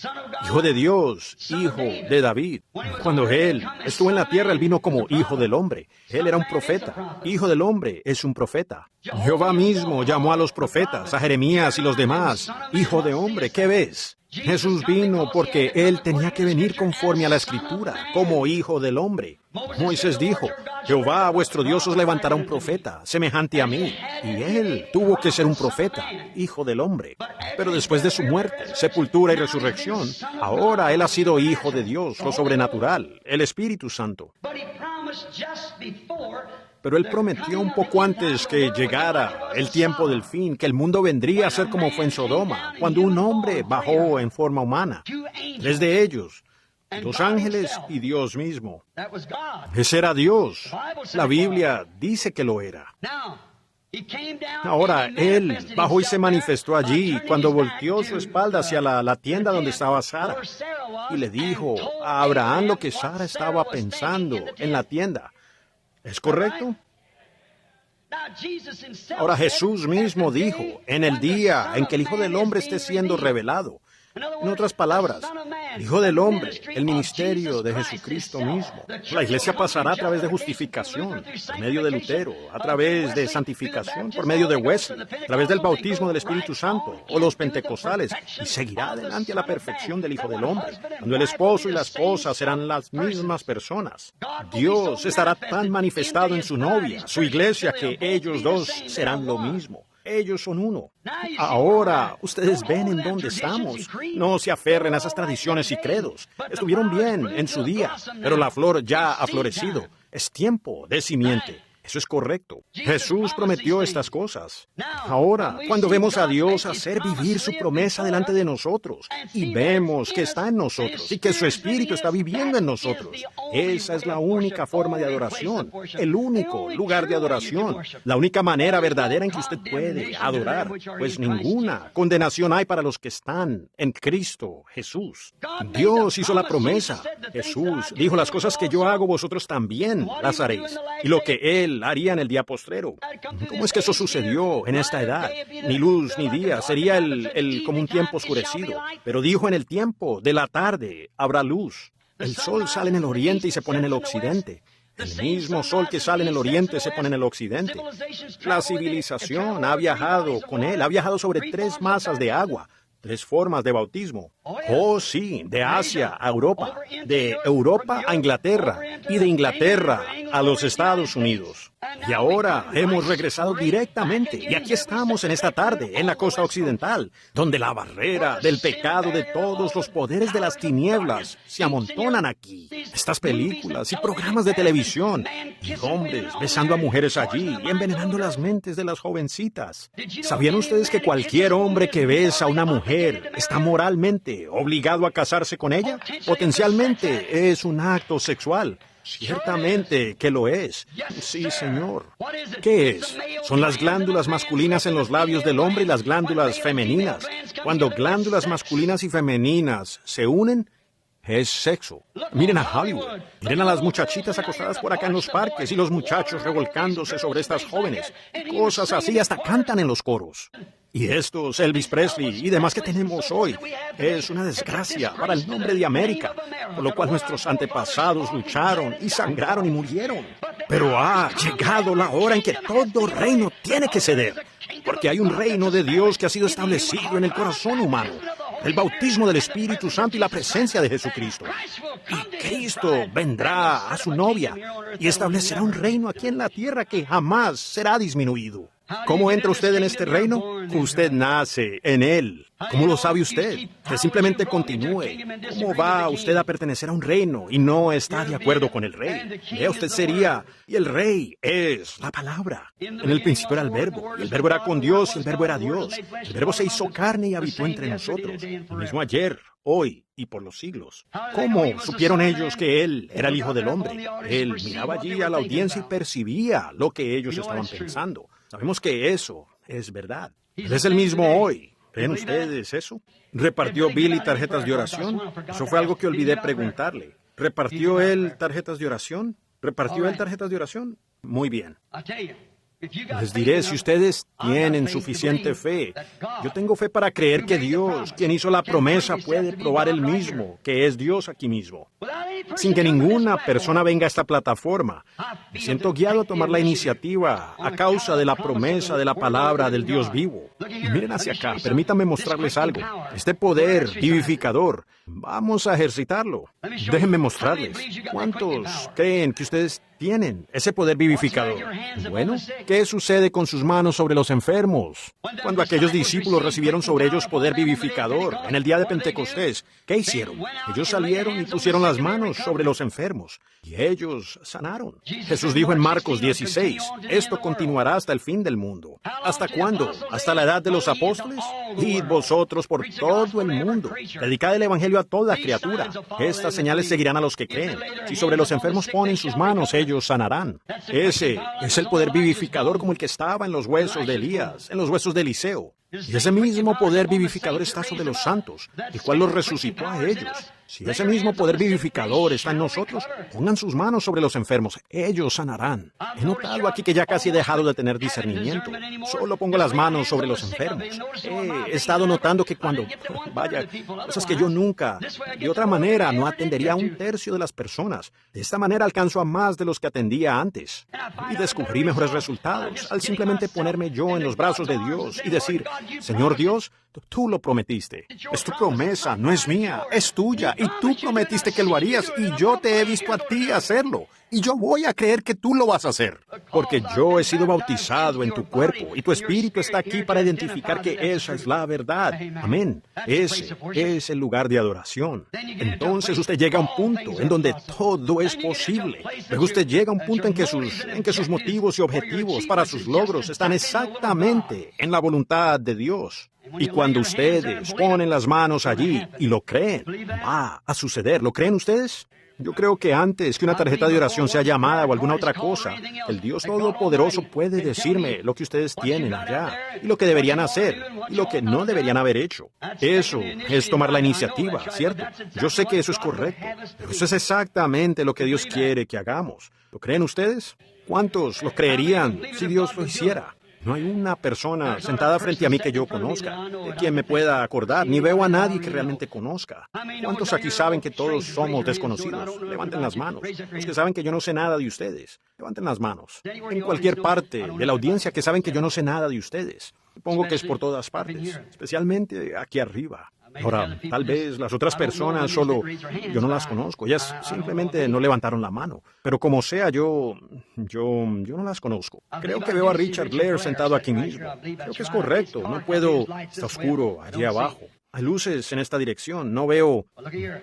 Hijo de Dios, Hijo de David. Cuando Él estuvo en la tierra, Él vino como Hijo del hombre. Él era un profeta. Hijo del hombre es un profeta. Jehová mismo llamó a los profetas, a Jeremías y los demás, Hijo de hombre. ¿Qué ves? Jesús vino porque Él tenía que venir conforme a la Escritura, como Hijo del hombre. Moisés dijo: Jehová vuestro Dios os levantará un profeta, semejante a mí. Y Él tuvo que ser un profeta, Hijo del hombre. Pero después de su muerte, sepultura y resurrección, ahora Él ha sido Hijo de Dios, lo sobrenatural, el Espíritu Santo. Pero Él prometió un poco antes que llegara el tiempo del fin, que el mundo vendría a ser como fue en Sodoma, cuando un hombre bajó en forma humana. Tres de ellos, dos ángeles y Dios mismo. Ese era Dios. La Biblia dice que lo era. Ahora Él bajó y se manifestó allí cuando volteó su espalda hacia la tienda donde estaba Sara y le dijo a Abraham lo que Sara estaba pensando en la tienda. ¿Es correcto? Ahora Jesús mismo dijo, en el día en que el Hijo del Hombre esté siendo revelado. En otras palabras, Hijo del Hombre, el ministerio de Jesucristo mismo. La iglesia pasará a través de justificación, por medio de Lutero, a través de santificación, por medio de Wesley, a través del bautismo del Espíritu Santo, o los pentecostales, y seguirá adelante a la perfección del Hijo del Hombre, cuando el esposo y la esposa serán las mismas personas. Dios estará tan manifestado en su novia, su iglesia, que ellos dos serán lo mismo. Ellos son uno. Ahora, ustedes ven en dónde estamos. No se aferren a esas tradiciones y credos. Estuvieron bien en su día, pero la flor ya ha florecido. Es tiempo de simiente. Eso es correcto. Jesús prometió estas cosas. Ahora, cuando vemos a Dios hacer vivir su promesa delante de nosotros y vemos que está en nosotros y que su Espíritu está viviendo en nosotros, esa es la única forma de adoración, el único lugar de adoración, la única manera verdadera en que usted puede adorar, pues ninguna condenación hay para los que están en Cristo Jesús. Dios hizo la promesa. Jesús dijo: las cosas que yo hago, vosotros también las haréis. Y lo que Él haría en el día postrero. ¿Cómo es que eso sucedió en esta edad? Ni luz ni día, sería como un tiempo oscurecido. Pero dijo: en el tiempo de la tarde habrá luz. El sol sale en el oriente y se pone en el occidente. El mismo sol que sale en el oriente se pone en el occidente. La civilización ha viajado con él, ha viajado sobre 3 masas de agua. 3 formas de bautismo. Oh, sí, de Asia a Europa, de Europa a Inglaterra y de Inglaterra a los Estados Unidos. Y ahora hemos regresado directamente y aquí estamos en esta tarde en la costa occidental, donde la barrera del pecado de todos los poderes de las tinieblas se amontonan aquí. Estas películas y programas de televisión y hombres besando a mujeres allí y envenenando las mentes de las jovencitas. ¿Sabían ustedes que cualquier hombre que besa a una mujer está moralmente obligado a casarse con ella? Potencialmente es un acto sexual. Ciertamente que lo es. Sí, señor. ¿Qué es? Son las glándulas masculinas en los labios del hombre y las glándulas femeninas. Cuando glándulas masculinas y femeninas se unen, es sexo. Miren a Hollywood. Miren a las muchachitas acostadas por acá en los parques y los muchachos revolcándose sobre estas jóvenes. Cosas así, hasta cantan en los coros. Y estos Elvis Presley y demás que tenemos hoy es una desgracia para el nombre de América, por lo cual nuestros antepasados lucharon y sangraron y murieron. Pero ha llegado la hora en que todo reino tiene que ceder, porque hay un reino de Dios que ha sido establecido en el corazón humano, el bautismo del Espíritu Santo y la presencia de Jesucristo. Y Cristo vendrá a su novia y establecerá un reino aquí en la tierra que jamás será disminuido. ¿Cómo entra usted en este reino? Usted nace en él. ¿Cómo lo sabe usted? Que simplemente continúe. ¿Cómo va usted a pertenecer a un reino y no está de acuerdo con el rey? Vea, usted sería, y el rey es la palabra. En el principio era el verbo, y el verbo era con Dios, y el verbo era Dios. El verbo se hizo carne y habitó entre nosotros, lo mismo ayer, hoy y por los siglos. ¿Cómo supieron ellos que él era el Hijo del Hombre? Él miraba allí a la audiencia y percibía lo que ellos estaban pensando. Sabemos que eso es verdad. Él es el mismo hoy. ¿Creen ustedes eso? ¿Repartió Billy tarjetas de oración? Eso fue algo que olvidé preguntarle. ¿Repartió él tarjetas de oración? ¿Repartió él tarjetas de oración? Muy bien. Les diré, si ustedes tienen suficiente fe, yo tengo fe para creer que Dios, quien hizo la promesa, puede probar él mismo, que es Dios aquí mismo. Sin que ninguna persona venga a esta plataforma, me siento guiado a tomar la iniciativa a causa de la promesa de la palabra del Dios vivo. Y miren hacia acá, permítanme mostrarles algo. Este poder vivificador, vamos a ejercitarlo. Déjenme mostrarles. ¿Cuántos creen que ustedes tienen ese poder vivificador? Bueno, ¿qué sucede con sus manos sobre los enfermos? Cuando aquellos discípulos recibieron sobre ellos poder vivificador en el día de Pentecostés, ¿qué hicieron? Ellos salieron y pusieron las manos sobre los enfermos y ellos sanaron. Jesús dijo en Marcos 16, esto continuará hasta el fin del mundo. ¿Hasta cuándo? ¿Hasta la edad de los apóstoles? Id vosotros por todo el mundo, predicad el evangelio a toda criatura. Estas señales seguirán a los que creen. Si sobre los enfermos ponen sus manos, ellos sanarán. Ese es el poder vivificador como el que estaba en los huesos de Elías, en los huesos de Eliseo. Y ese mismo poder vivificador está sobre los santos, el cual los resucitó a ellos. Si ese mismo poder vivificador está en nosotros, pongan sus manos sobre los enfermos, ellos sanarán. He notado aquí que ya casi he dejado de tener discernimiento. Solo pongo las manos sobre los enfermos. He estado notando que cuando, vaya, cosas que yo nunca, de otra manera, no atendería a 1/3 de las personas. De esta manera alcanzo a más de los que atendía antes. Y descubrí mejores resultados al simplemente ponerme yo en los brazos de Dios y decir, Señor Dios, tú lo prometiste. Es tu promesa, no es mía, es tuya. Y tú prometiste que lo harías y yo te he visto a ti hacerlo. Y yo voy a creer que tú lo vas a hacer. Porque yo he sido bautizado en tu cuerpo y tu espíritu está aquí para identificar que esa es la verdad. Amén. Ese es el lugar de adoración. Entonces usted llega a un punto en donde todo es posible. Luego usted llega a un punto en que sus motivos y objetivos para sus logros están exactamente en la voluntad de Dios. Y cuando ustedes ponen las manos allí y lo creen, va a suceder. ¿Lo creen ustedes? Yo creo que antes que una tarjeta de oración sea llamada o alguna otra cosa, el Dios Todopoderoso puede decirme lo que ustedes tienen allá, y lo que deberían hacer, y lo que no deberían haber hecho. Eso es tomar la iniciativa, ¿cierto? Yo sé que eso es correcto, pero eso es exactamente lo que Dios quiere que hagamos. ¿Lo creen ustedes? ¿Cuántos lo creerían si Dios lo hiciera? No hay una persona sentada frente a mí que yo conozca, de quien me pueda acordar, ni veo a nadie que realmente conozca. ¿Cuántos aquí saben que todos somos desconocidos? Levanten las manos. Los que saben que yo no sé nada de ustedes, levanten las manos. En cualquier parte de la audiencia que saben que yo no sé nada de ustedes. Supongo que es por todas partes, especialmente aquí arriba. Ahora, tal vez las otras personas yo no las conozco, ellas simplemente no levantaron la mano. Pero como sea, yo no las conozco. Creo que veo a Richard Blair sentado aquí mismo. Creo que es correcto, no puedo, está oscuro allí abajo. Hay luces en esta dirección, no veo.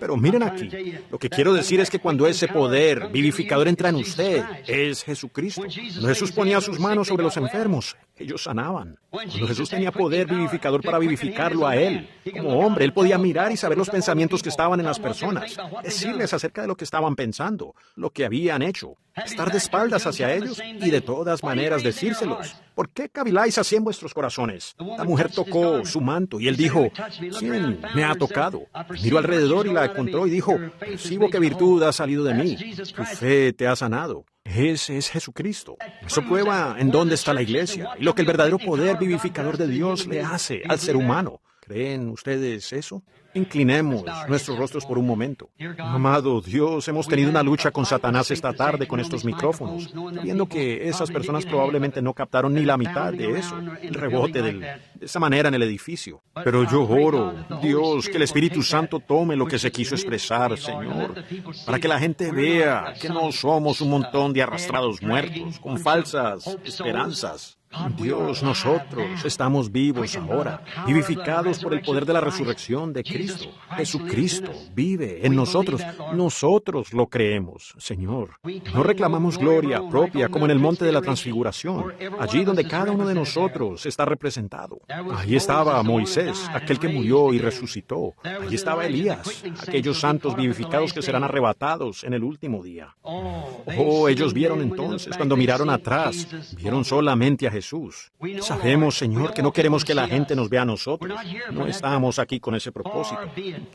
Pero miren aquí, lo que quiero decir es que cuando ese poder vivificador entra en usted, es Jesucristo. Cuando Jesús ponía sus manos sobre los enfermos, ellos sanaban. Cuando Jesús tenía poder vivificador para vivificarlo a él, como hombre, él podía mirar y saber los pensamientos que estaban en las personas, decirles acerca de lo que estaban pensando, lo que habían hecho, estar de espaldas hacia ellos y de todas maneras decírselos. ¿Por qué caviláis así en vuestros corazones? La mujer tocó su manto y él dijo, ¿quién me ha tocado? Miró alrededor y la encontró y dijo, percibo que virtud ha salido de mí. Tu fe te ha sanado. Ese es Jesucristo. Eso prueba en dónde está la iglesia y lo que el verdadero poder vivificador de Dios le hace al ser humano. ¿Creen ustedes eso? Inclinemos nuestros rostros por un momento. Amado Dios, hemos tenido una lucha con Satanás esta tarde con estos micrófonos, viendo que esas personas probablemente no captaron ni la mitad de eso, el rebote de esa manera en el edificio. Pero yo oro, Dios, que el Espíritu Santo tome lo que se quiso expresar, Señor, para que la gente vea que no somos un montón de arrastrados muertos, con falsas esperanzas. Dios, nosotros estamos vivos ahora, vivificados por el poder de la resurrección de Cristo. Jesucristo vive en nosotros. Nosotros lo creemos, Señor. No reclamamos gloria propia como en el monte de la transfiguración, allí donde cada uno de nosotros está representado. Allí estaba Moisés, aquel que murió y resucitó. Allí estaba Elías, aquellos santos vivificados que serán arrebatados en el último día. Oh, ellos vieron entonces, cuando miraron atrás, vieron solamente a Jesús. Sabemos, Señor, que no queremos que la gente nos vea a nosotros. No estamos aquí con ese propósito.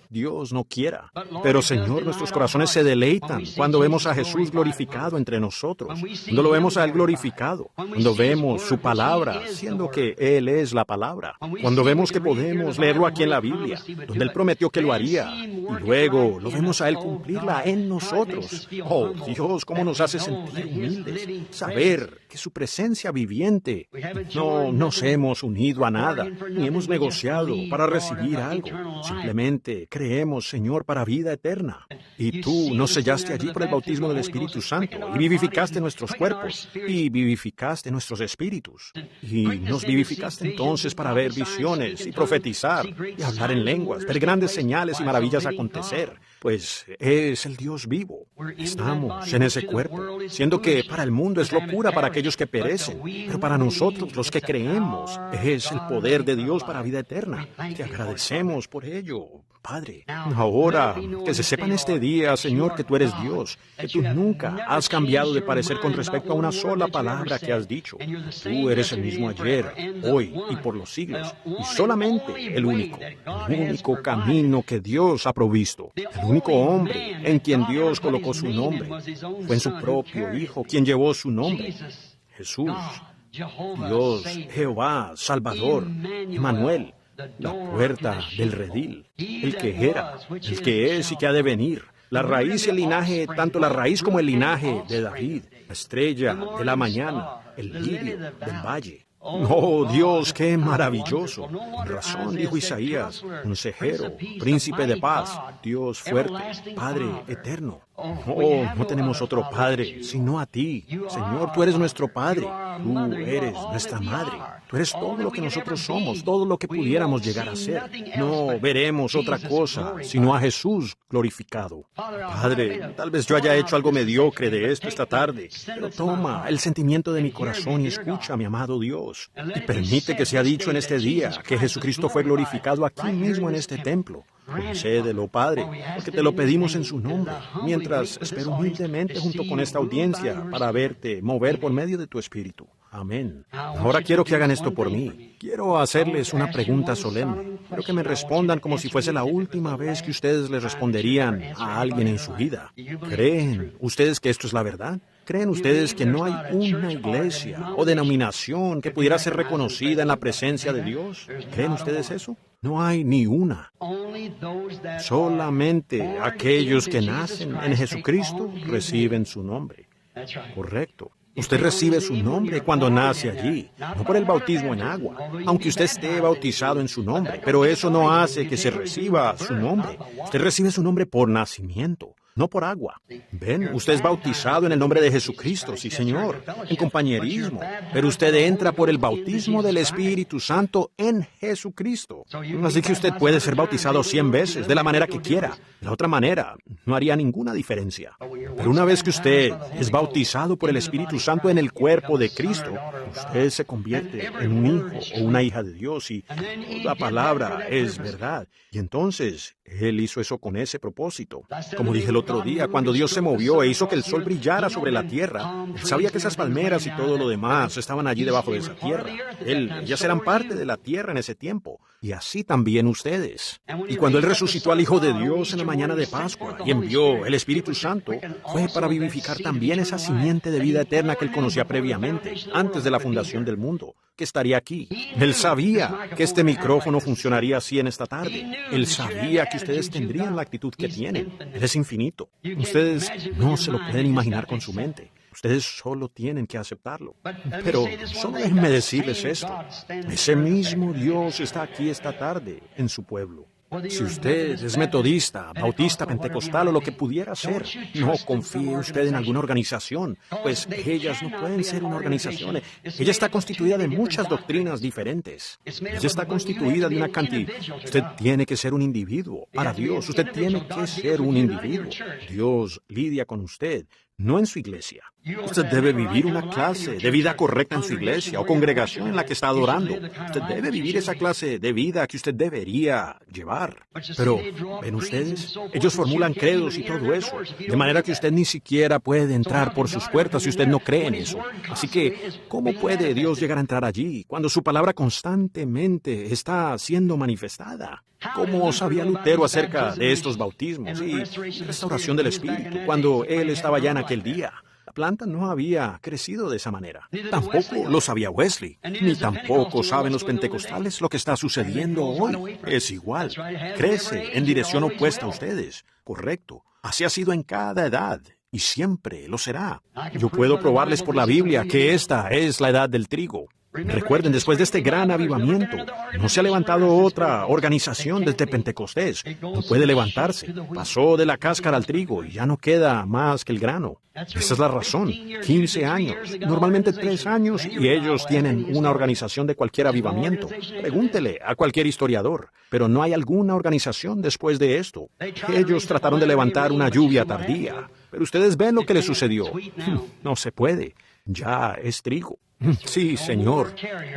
Dios no quiera. Pero, Señor, nuestros corazones se deleitan cuando vemos a Jesús glorificado entre nosotros. Cuando lo vemos a Él glorificado. Cuando vemos su palabra, siendo que Él es la palabra. Cuando vemos que podemos leerlo aquí en la Biblia, donde Él prometió que lo haría. Y luego lo vemos a Él cumplirla en nosotros. Oh, Dios, cómo nos hace sentir humildes. Saber que su presencia viviente no nos hemos unido a nada, ni hemos negociado para recibir algo. Simplemente creemos, Señor, para vida eterna. Y tú nos sellaste allí por el bautismo del Espíritu Santo, y vivificaste nuestros cuerpos, y vivificaste nuestros espíritus. Y nos vivificaste entonces para ver visiones, y profetizar, y hablar en lenguas, ver grandes señales y maravillas acontecer. Pues es el Dios vivo. Estamos en ese cuerpo, siendo que para el mundo es locura para aquellos que perecen, pero para nosotros, los que creemos, es el poder de Dios para vida eterna. Te agradecemos por ello, Padre. Ahora, que se sepa en este día, Señor, que tú eres Dios, que tú nunca has cambiado de parecer con respecto a una sola palabra que has dicho. Tú eres el mismo ayer, hoy y por los siglos, y solamente el único camino que Dios ha provisto, el único hombre en quien Dios colocó su nombre, fue en su propio Hijo quien llevó su nombre, Jesús. Dios, Jehová, Salvador, Emmanuel, la puerta del redil, el que era, el que es y que ha de venir, la raíz y el linaje, tanto la raíz como el linaje de David, la estrella de la mañana, el lirio del valle. Oh, Dios, qué maravilloso. Con razón, dijo Isaías, consejero, príncipe de paz, Dios fuerte, Padre eterno. Oh, no tenemos otro Padre, sino a ti. Señor, tú eres nuestro Padre. Tú eres nuestra Madre. Tú eres todo lo que nosotros somos, todo lo que pudiéramos llegar a ser. No veremos otra cosa, sino a Jesús glorificado. Padre, tal vez yo haya hecho algo mediocre de esto esta tarde, pero toma el sentimiento de mi corazón y escucha, mi amado Dios. Y permite que sea dicho en este día que Jesucristo fue glorificado aquí mismo en este templo. Concédelo, Padre, porque te lo pedimos en su nombre, mientras espero humildemente junto con esta audiencia para verte mover por medio de tu Espíritu. Amén. Ahora quiero que hagan esto por mí. Quiero hacerles una pregunta solemne. Quiero que me respondan como si fuese la última vez que ustedes le responderían a alguien en su vida. ¿Creen ustedes que esto es la verdad? ¿Creen ustedes que no hay una iglesia o denominación que pudiera ser reconocida en la presencia de Dios? ¿Creen ustedes eso? No hay ni una. Solamente aquellos que nacen en Jesucristo reciben su nombre. Correcto. Usted recibe su nombre cuando nace allí, no por el bautismo en agua, aunque usted esté bautizado en su nombre, pero eso no hace que se reciba su nombre. Usted recibe su nombre por nacimiento, no por agua. Ven, usted es bautizado en el nombre de Jesucristo, sí señor, en compañerismo, pero usted entra por el bautismo del Espíritu Santo en Jesucristo. Así que usted puede ser bautizado 100 veces, de la manera que quiera. De la otra manera, no haría ninguna diferencia. Pero una vez que usted es bautizado por el Espíritu Santo en el cuerpo de Cristo, usted se convierte en un hijo o una hija de Dios y la palabra es verdad. Y entonces, Él hizo eso con ese propósito. Como dije el otro día, cuando Dios se movió e hizo que el sol brillara sobre la tierra, Él sabía que esas palmeras y todo lo demás estaban allí debajo de esa tierra. Ellas eran parte de la tierra en ese tiempo. Y así también ustedes. Y cuando Él resucitó al Hijo de Dios en la mañana de Pascua y envió el Espíritu Santo, fue para vivificar también esa simiente de vida eterna que Él conocía previamente, antes de la fundación del mundo, que estaría aquí. Él sabía que este micrófono funcionaría así en esta tarde. Él sabía que ustedes tendrían la actitud que tienen. Él es infinito. Ustedes no se lo pueden imaginar con su mente. Ustedes solo tienen que aceptarlo. Pero solo déjenme decirles esto. Ese mismo Dios está aquí esta tarde en su pueblo. Si usted es metodista, bautista, pentecostal o lo que pudiera ser, no confíe usted en alguna organización, pues ellas no pueden ser una organización. Ella está constituida de muchas doctrinas diferentes. Ella está constituida de una cantidad. Usted tiene que ser un individuo. Para Dios, usted tiene que ser un individuo. Dios lidia con usted, no en su iglesia. Usted debe vivir una clase de vida correcta en su iglesia o congregación en la que está adorando. Usted debe vivir esa clase de vida que usted debería llevar. Pero, ¿ven ustedes? Ellos formulan credos y todo eso, de manera que usted ni siquiera puede entrar por sus puertas si usted no cree en eso. Así que, ¿cómo puede Dios llegar a entrar allí cuando su palabra constantemente está siendo manifestada? ¿Cómo sabía Lutero acerca de estos bautismos y restauración del Espíritu cuando él estaba ya en aquel día? La planta no había crecido de esa manera. Tampoco lo sabía Wesley, ni tampoco saben los pentecostales lo que está sucediendo hoy. Es igual. Crece en dirección opuesta a ustedes. Correcto. Así ha sido en cada edad y siempre lo será. Yo puedo probarles por la Biblia que esta es la edad del trigo. Recuerden, después de este gran avivamiento, no se ha levantado otra organización desde Pentecostés. No puede levantarse. Pasó de la cáscara al trigo y ya no queda más que el grano. Esa es la razón. 15 años, normalmente 3 años, y ellos tienen una organización de cualquier avivamiento. Pregúntele a cualquier historiador, pero no hay alguna organización después de esto. Ellos trataron de levantar una lluvia tardía, pero ustedes ven lo que les sucedió. No se puede. Ya es trigo. Sí, Señor.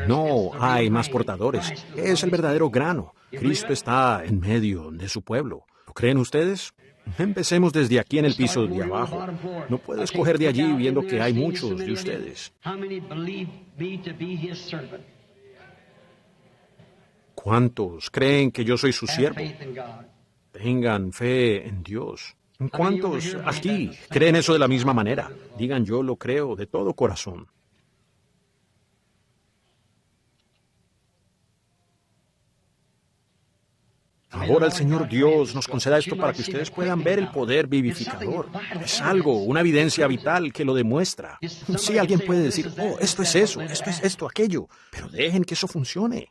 No hay más portadores. Es el verdadero grano. Cristo está en medio de su pueblo. ¿Lo creen ustedes? Empecemos desde aquí en el piso de abajo. No puedo escoger de allí viendo que hay muchos de ustedes. ¿Cuántos creen que yo soy su siervo? Tengan fe en Dios. ¿Cuántos aquí creen eso de la misma manera? Digan, yo lo creo de todo corazón. Ahora el Señor Dios nos conceda esto para que ustedes puedan ver el poder vivificador. Es algo, una evidencia vital que lo demuestra. Sí, alguien puede decir, oh, esto es eso, esto es esto, aquello, pero dejen que eso funcione.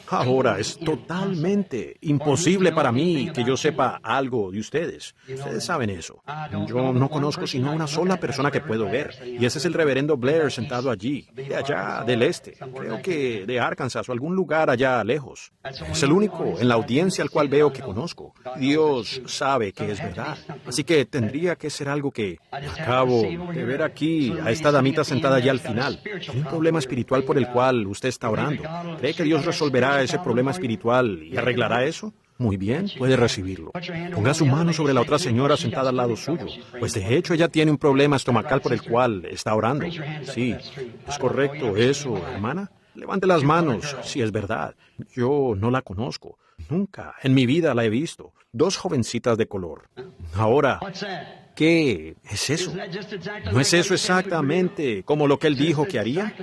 Ahora es totalmente imposible para mí que yo sepa algo de ustedes. Ustedes saben eso. Yo no conozco sino a una sola persona que puedo ver, y ese es el reverendo Blair sentado allí, de allá del este, creo que de Arkansas o algún lugar allá lejos. Es el único en la audiencia al cual veo que conozco. Dios sabe que es verdad. Así que tendría que ser algo que acabo de ver aquí a esta damita sentada allá al final. Hay un problema espiritual por el cual usted está orando. ¿Cree que Dios resolverá ese problema espiritual y arreglará eso? Muy bien, puede recibirlo. Ponga su mano sobre la otra señora sentada al lado suyo, pues de hecho ella tiene un problema estomacal por el cual está orando. Sí, es correcto eso, hermana. Levante las manos, si es verdad. Yo no la conozco. Nunca en mi vida la he visto. 2 jovencitas de color. Ahora, ¿qué es eso? ¿No es eso exactamente como lo que él dijo que haría?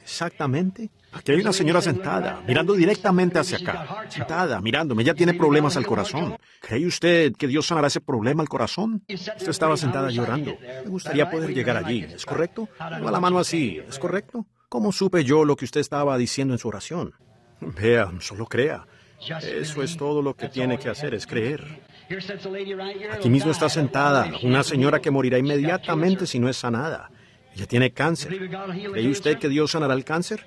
Exactamente. Aquí hay una señora sentada, mirando directamente hacia acá. Sentada, mirándome. Ella tiene problemas al corazón. ¿Cree usted que Dios sanará ese problema al corazón? Usted estaba sentada llorando. Me gustaría poder llegar allí. ¿Es correcto? Ponga la mano así. ¿Es correcto? ¿Cómo supe yo lo que usted estaba diciendo en su oración? Vea, solo crea. Eso es todo lo que tiene que hacer, es creer. Aquí mismo está sentada una señora que morirá inmediatamente si no es sanada. Ella tiene cáncer. ¿Cree usted que Dios sanará el cáncer?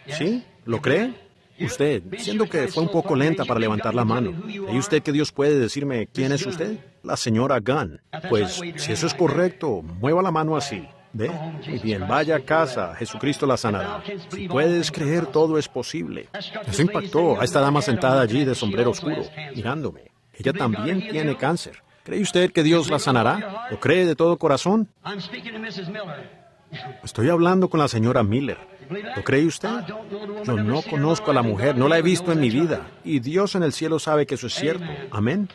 ¿Sí? ¿Lo cree? Usted, siendo que fue un poco lenta para levantar la mano, ¿cree usted que Dios puede decirme quién es usted? La señora Gunn. Pues, si eso es correcto, mueva la mano así. ¿Ve? Muy bien, vaya a casa, Jesucristo la sanará. Si puedes creer, todo es posible. Eso impactó a esta dama sentada allí de sombrero oscuro, mirándome. Ella también tiene cáncer. ¿Cree usted que Dios la sanará? ¿Lo cree de todo corazón? Estoy hablando con la señora Miller. ¿Lo cree usted? Yo no conozco a la mujer, no la he visto en mi vida. Y Dios en el cielo sabe que eso es cierto. Amén.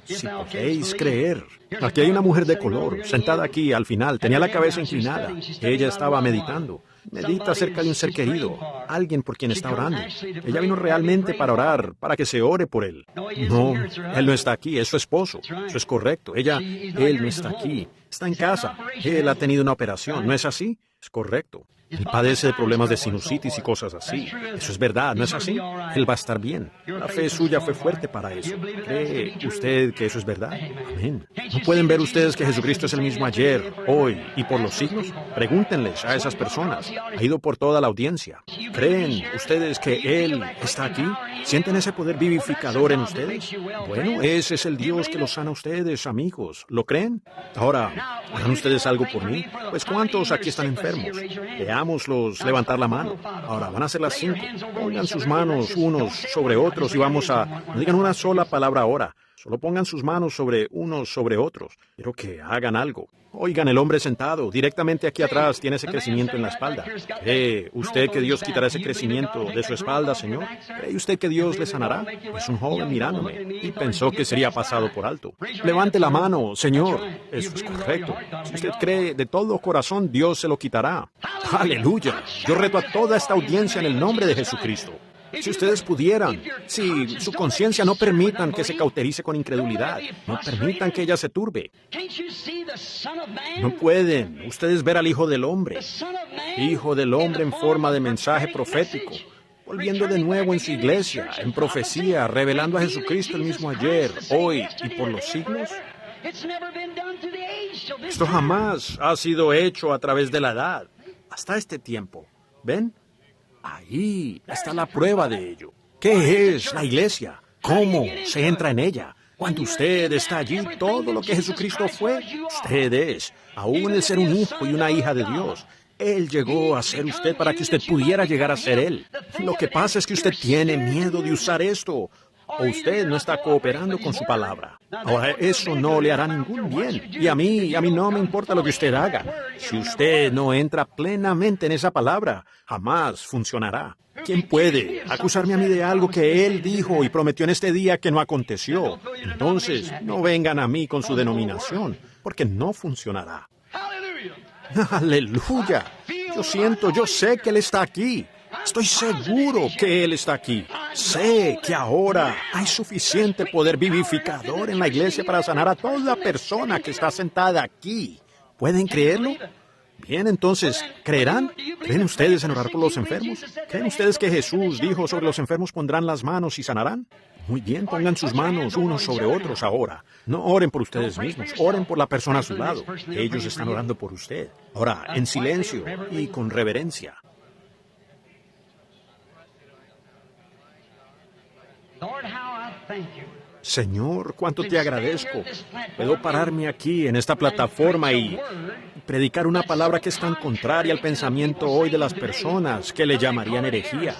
Si podéis creer. Aquí hay una mujer de color, sentada aquí al final, tenía la cabeza inclinada. Ella estaba meditando. Medita acerca de un ser querido, alguien por quien está orando. Ella vino realmente para orar, para que se ore por él. No, él no está aquí, es su esposo. Eso es correcto. Él no está aquí, está en casa. Él ha tenido una operación, ¿no es así? Es correcto. Él padece de problemas de sinusitis y cosas así. Eso es verdad, ¿no es así? Él va a estar bien. La fe suya fue fuerte para eso. ¿Cree usted que eso es verdad? Amén. ¿No pueden ver ustedes que Jesucristo es el mismo ayer, hoy y por los siglos? Pregúntenles a esas personas. Ha ido por toda la audiencia. ¿Creen ustedes que Él está aquí? ¿Sienten ese poder vivificador en ustedes? Bueno, ese es el Dios que los sana a ustedes, amigos. ¿Lo creen? Ahora, ¿harán ustedes algo por mí? Pues ¿cuántos aquí están enfermos? Veámoslos levantar la mano. Ahora, van a ser las 5. Pongan sus manos unos sobre otros y vamos a... No digan una sola palabra ahora. Solo pongan sus manos sobre unos sobre otros. Quiero que hagan algo. Oigan, el hombre sentado directamente aquí atrás tiene ese crecimiento en la espalda. ¿Cree usted que Dios quitará ese crecimiento de su espalda, Señor? ¿Cree usted que Dios le sanará? Es un joven mirándome y pensó que sería pasado por alto. Levante la mano, Señor. Eso es correcto. Si usted cree de todo corazón, Dios se lo quitará. ¡Aleluya! Yo reto a toda esta audiencia en el nombre de Jesucristo. Si ustedes pudieran, si su conciencia no permitan que se cauterice con incredulidad, no permitan que ella se turbe. No pueden ustedes ver al Hijo del Hombre en forma de mensaje profético, volviendo de nuevo en su iglesia, en profecía, revelando a Jesucristo el mismo ayer, hoy y por los siglos. Esto jamás ha sido hecho a través de la edad, hasta este tiempo. ¿Ven? Ahí está la prueba de ello. ¿Qué es la iglesia? ¿Cómo se entra en ella? Cuando usted está allí, todo lo que Jesucristo fue, usted es. Aún el ser un hijo y una hija de Dios. Él llegó a ser usted para que usted pudiera llegar a ser Él. Lo que pasa es que usted tiene miedo de usar esto. O usted no está cooperando con su palabra. Ahora, eso no le hará ningún bien. Y a mí no me importa lo que usted haga. Si usted no entra plenamente en esa palabra, jamás funcionará. ¿Quién puede acusarme a mí de algo que Él dijo y prometió en este día que no aconteció? Entonces, no vengan a mí con su denominación, porque no funcionará. ¡Aleluya! Yo sé que Él está aquí. Estoy seguro que Él está aquí. Sé que ahora hay suficiente poder vivificador en la iglesia para sanar a toda persona que está sentada aquí. ¿Pueden creerlo? Bien, entonces, ¿creerán? ¿Creen ustedes en orar por los enfermos? ¿Creen ustedes que Jesús dijo sobre los enfermos pondrán las manos y sanarán? Muy bien, pongan sus manos unos sobre otros ahora. No oren por ustedes mismos, oren por la persona a su lado. Ellos están orando por usted. Ahora, en silencio y con reverencia. Señor, cuánto te agradezco. Puedo pararme aquí en esta plataforma y predicar una palabra que es tan contraria al pensamiento hoy de las personas, que le llamarían herejía,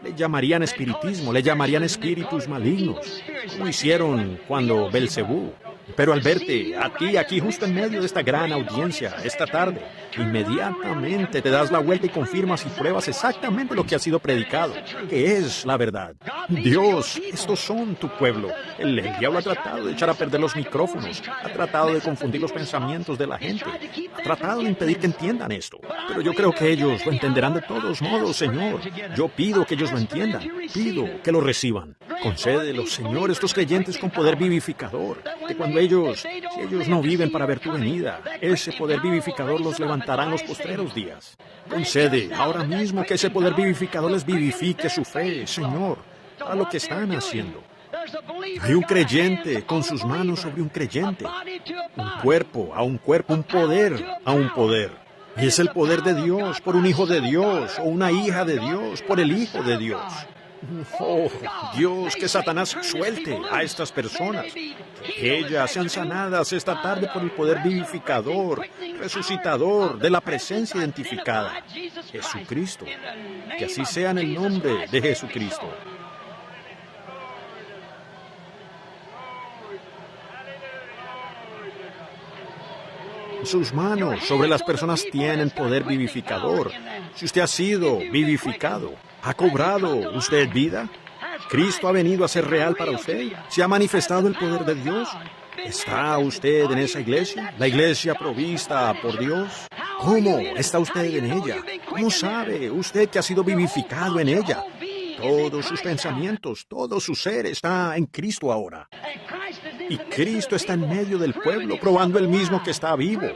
le llamarían espiritismo, le llamarían espíritus malignos, como hicieron cuando Belcebú. Pero al verte a ti aquí justo en medio de esta gran audiencia, esta tarde, inmediatamente te das la vuelta y confirmas y pruebas exactamente lo que ha sido predicado, que es la verdad. Dios, estos son tu pueblo. El diablo ha tratado de echar a perder los micrófonos, ha tratado de confundir los pensamientos de la gente, ha tratado de impedir que entiendan esto. Pero yo creo que ellos lo entenderán de todos modos, Señor. Yo pido que ellos lo entiendan, pido que lo reciban. Concédelo, Señor, estos creyentes con poder vivificador, que cuando si ellos no viven para ver tu venida, ese poder vivificador los levantará en los postreros días. Concede ahora mismo que ese poder vivificador les vivifique su fe, Señor, a lo que están haciendo. Hay un creyente con sus manos sobre un creyente, un cuerpo a un cuerpo, un poder a un poder. Y es el poder de Dios por un hijo de Dios o una hija de Dios por el hijo de Dios. Oh, Dios, que Satanás suelte a estas personas, que ellas sean sanadas esta tarde por el poder vivificador, resucitador de la presencia identificada, Jesucristo. Que así sea en el nombre de Jesucristo. Sus manos sobre las personas tienen poder vivificador. Si usted ha sido vivificado, ¿ha cobrado usted vida? ¿Cristo ha venido a ser real para usted? ¿Se ha manifestado el poder de Dios? ¿Está usted en esa iglesia? ¿La iglesia provista por Dios? ¿Cómo está usted en ella? ¿Cómo sabe usted que ha sido vivificado en ella? Todos sus pensamientos, todo su ser está en Cristo ahora. Y Cristo está en medio del pueblo, probando él mismo que está vivo,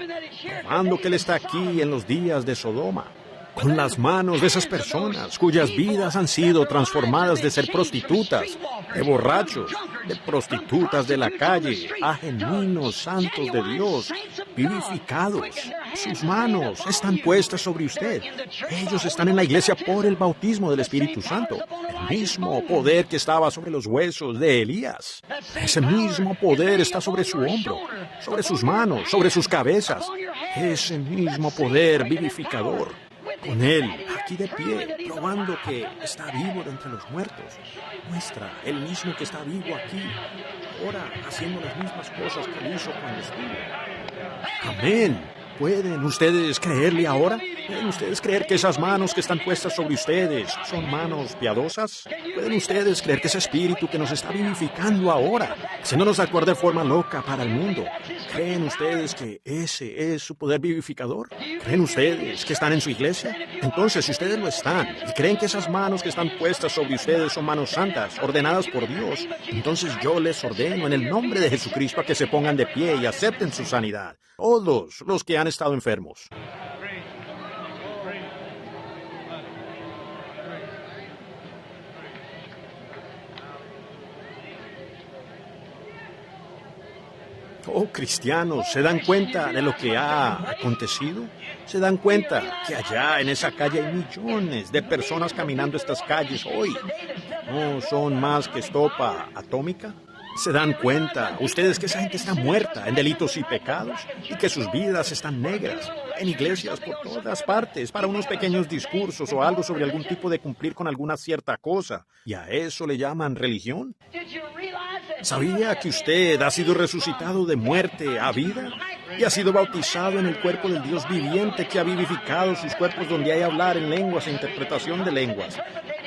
probando que él está aquí en los días de Sodoma, con las manos de esas personas cuyas vidas han sido transformadas de ser prostitutas, de borrachos, de prostitutas de la calle, a genuinos santos de Dios, vivificados. Sus manos están puestas sobre usted. Ellos están en la iglesia por el bautismo del Espíritu Santo. El mismo poder que estaba sobre los huesos de Elías. Ese mismo poder está sobre su hombro, sobre sus manos, sobre sus cabezas. Ese mismo poder vivificador. Con él, aquí de pie, probando que está vivo de entre los muertos. Muestra el mismo que está vivo aquí, ahora haciendo las mismas cosas que él hizo cuando estuvo. Amén. ¿Pueden ustedes creerle ahora? ¿Pueden ustedes creer que esas manos que están puestas sobre ustedes son manos piadosas? ¿Pueden ustedes creer que ese espíritu que nos está vivificando ahora, haciéndonos actuar de forma loca para el mundo, creen ustedes que ese es su poder vivificador? ¿Creen ustedes que están en su iglesia? Entonces, si ustedes lo están y creen que esas manos que están puestas sobre ustedes son manos santas, ordenadas por Dios, entonces yo les ordeno en el nombre de Jesucristo a que se pongan de pie y acepten su sanidad. Todos los que han estado enfermos. Oh, cristianos, ¿se dan cuenta de lo que ha acontecido? ¿Se dan cuenta que allá en esa calle hay millones de personas caminando estas calles hoy? ¿No son más que estopa atómica? ¿Se dan cuenta ustedes que esa gente está muerta en delitos y pecados y que sus vidas están negras en iglesias por todas partes para unos pequeños discursos o algo sobre algún tipo de cumplir con alguna cierta cosa? ¿Y a eso le llaman religión? ¿Sabía que usted ha sido resucitado de muerte a vida y ha sido bautizado en el cuerpo del Dios viviente que ha vivificado sus cuerpos donde hay hablar en lenguas e interpretación de lenguas,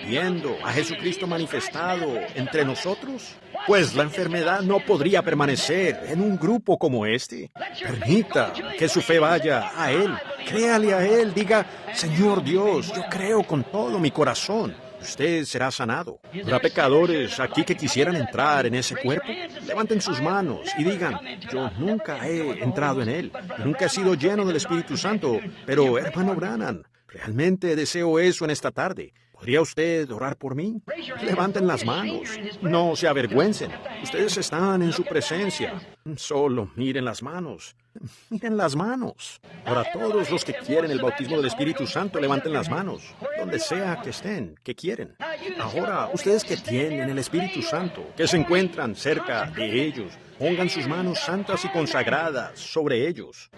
viendo a Jesucristo manifestado entre nosotros? Pues la enfermedad no podría permanecer en un grupo como este. Permita que su fe vaya a Él. Créale a Él. Diga, Señor Dios, yo creo con todo mi corazón. Usted será sanado. ¿Habrá pecadores aquí que quisieran entrar en ese cuerpo? Levanten sus manos y digan, yo nunca he entrado en Él. Nunca he sido lleno del Espíritu Santo. Pero, hermano Branham, realmente deseo eso en esta tarde. ¿Podría usted orar por mí? Levanten las manos. No se avergüencen. Ustedes están en su presencia. Solo miren las manos. Miren las manos. Ahora todos los que quieren el bautismo del Espíritu Santo, levanten las manos. Donde sea que estén, que quieren. Ahora, ustedes que tienen el Espíritu Santo, que se encuentran cerca de ellos, pongan sus manos santas y consagradas sobre ellos.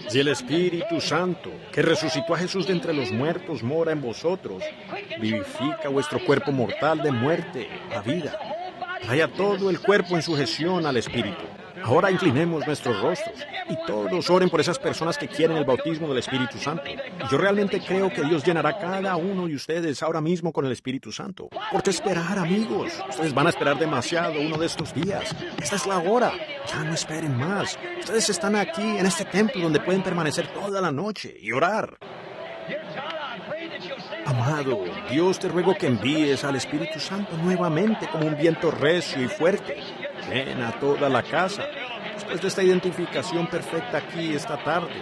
Si el Espíritu Santo, que resucitó a Jesús de entre los muertos, mora en vosotros, vivifica vuestro cuerpo mortal de muerte a vida. Traya todo el cuerpo en sujeción al Espíritu. Ahora inclinemos nuestros rostros y todos oren por esas personas que quieren el bautismo del Espíritu Santo. Y yo realmente creo que Dios llenará a cada uno de ustedes ahora mismo con el Espíritu Santo. ¿Por qué esperar, amigos? Ustedes van a esperar demasiado uno de estos días. Esta es la hora. Ya no esperen más. Ustedes están aquí en este templo donde pueden permanecer toda la noche y orar. Amado, Dios, te ruego que envíes al Espíritu Santo nuevamente como un viento recio y fuerte. Llena toda la casa. Después de esta identificación perfecta aquí esta tarde,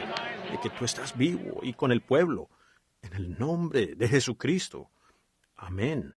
de que tú estás vivo y con el pueblo, en el nombre de Jesucristo. Amén.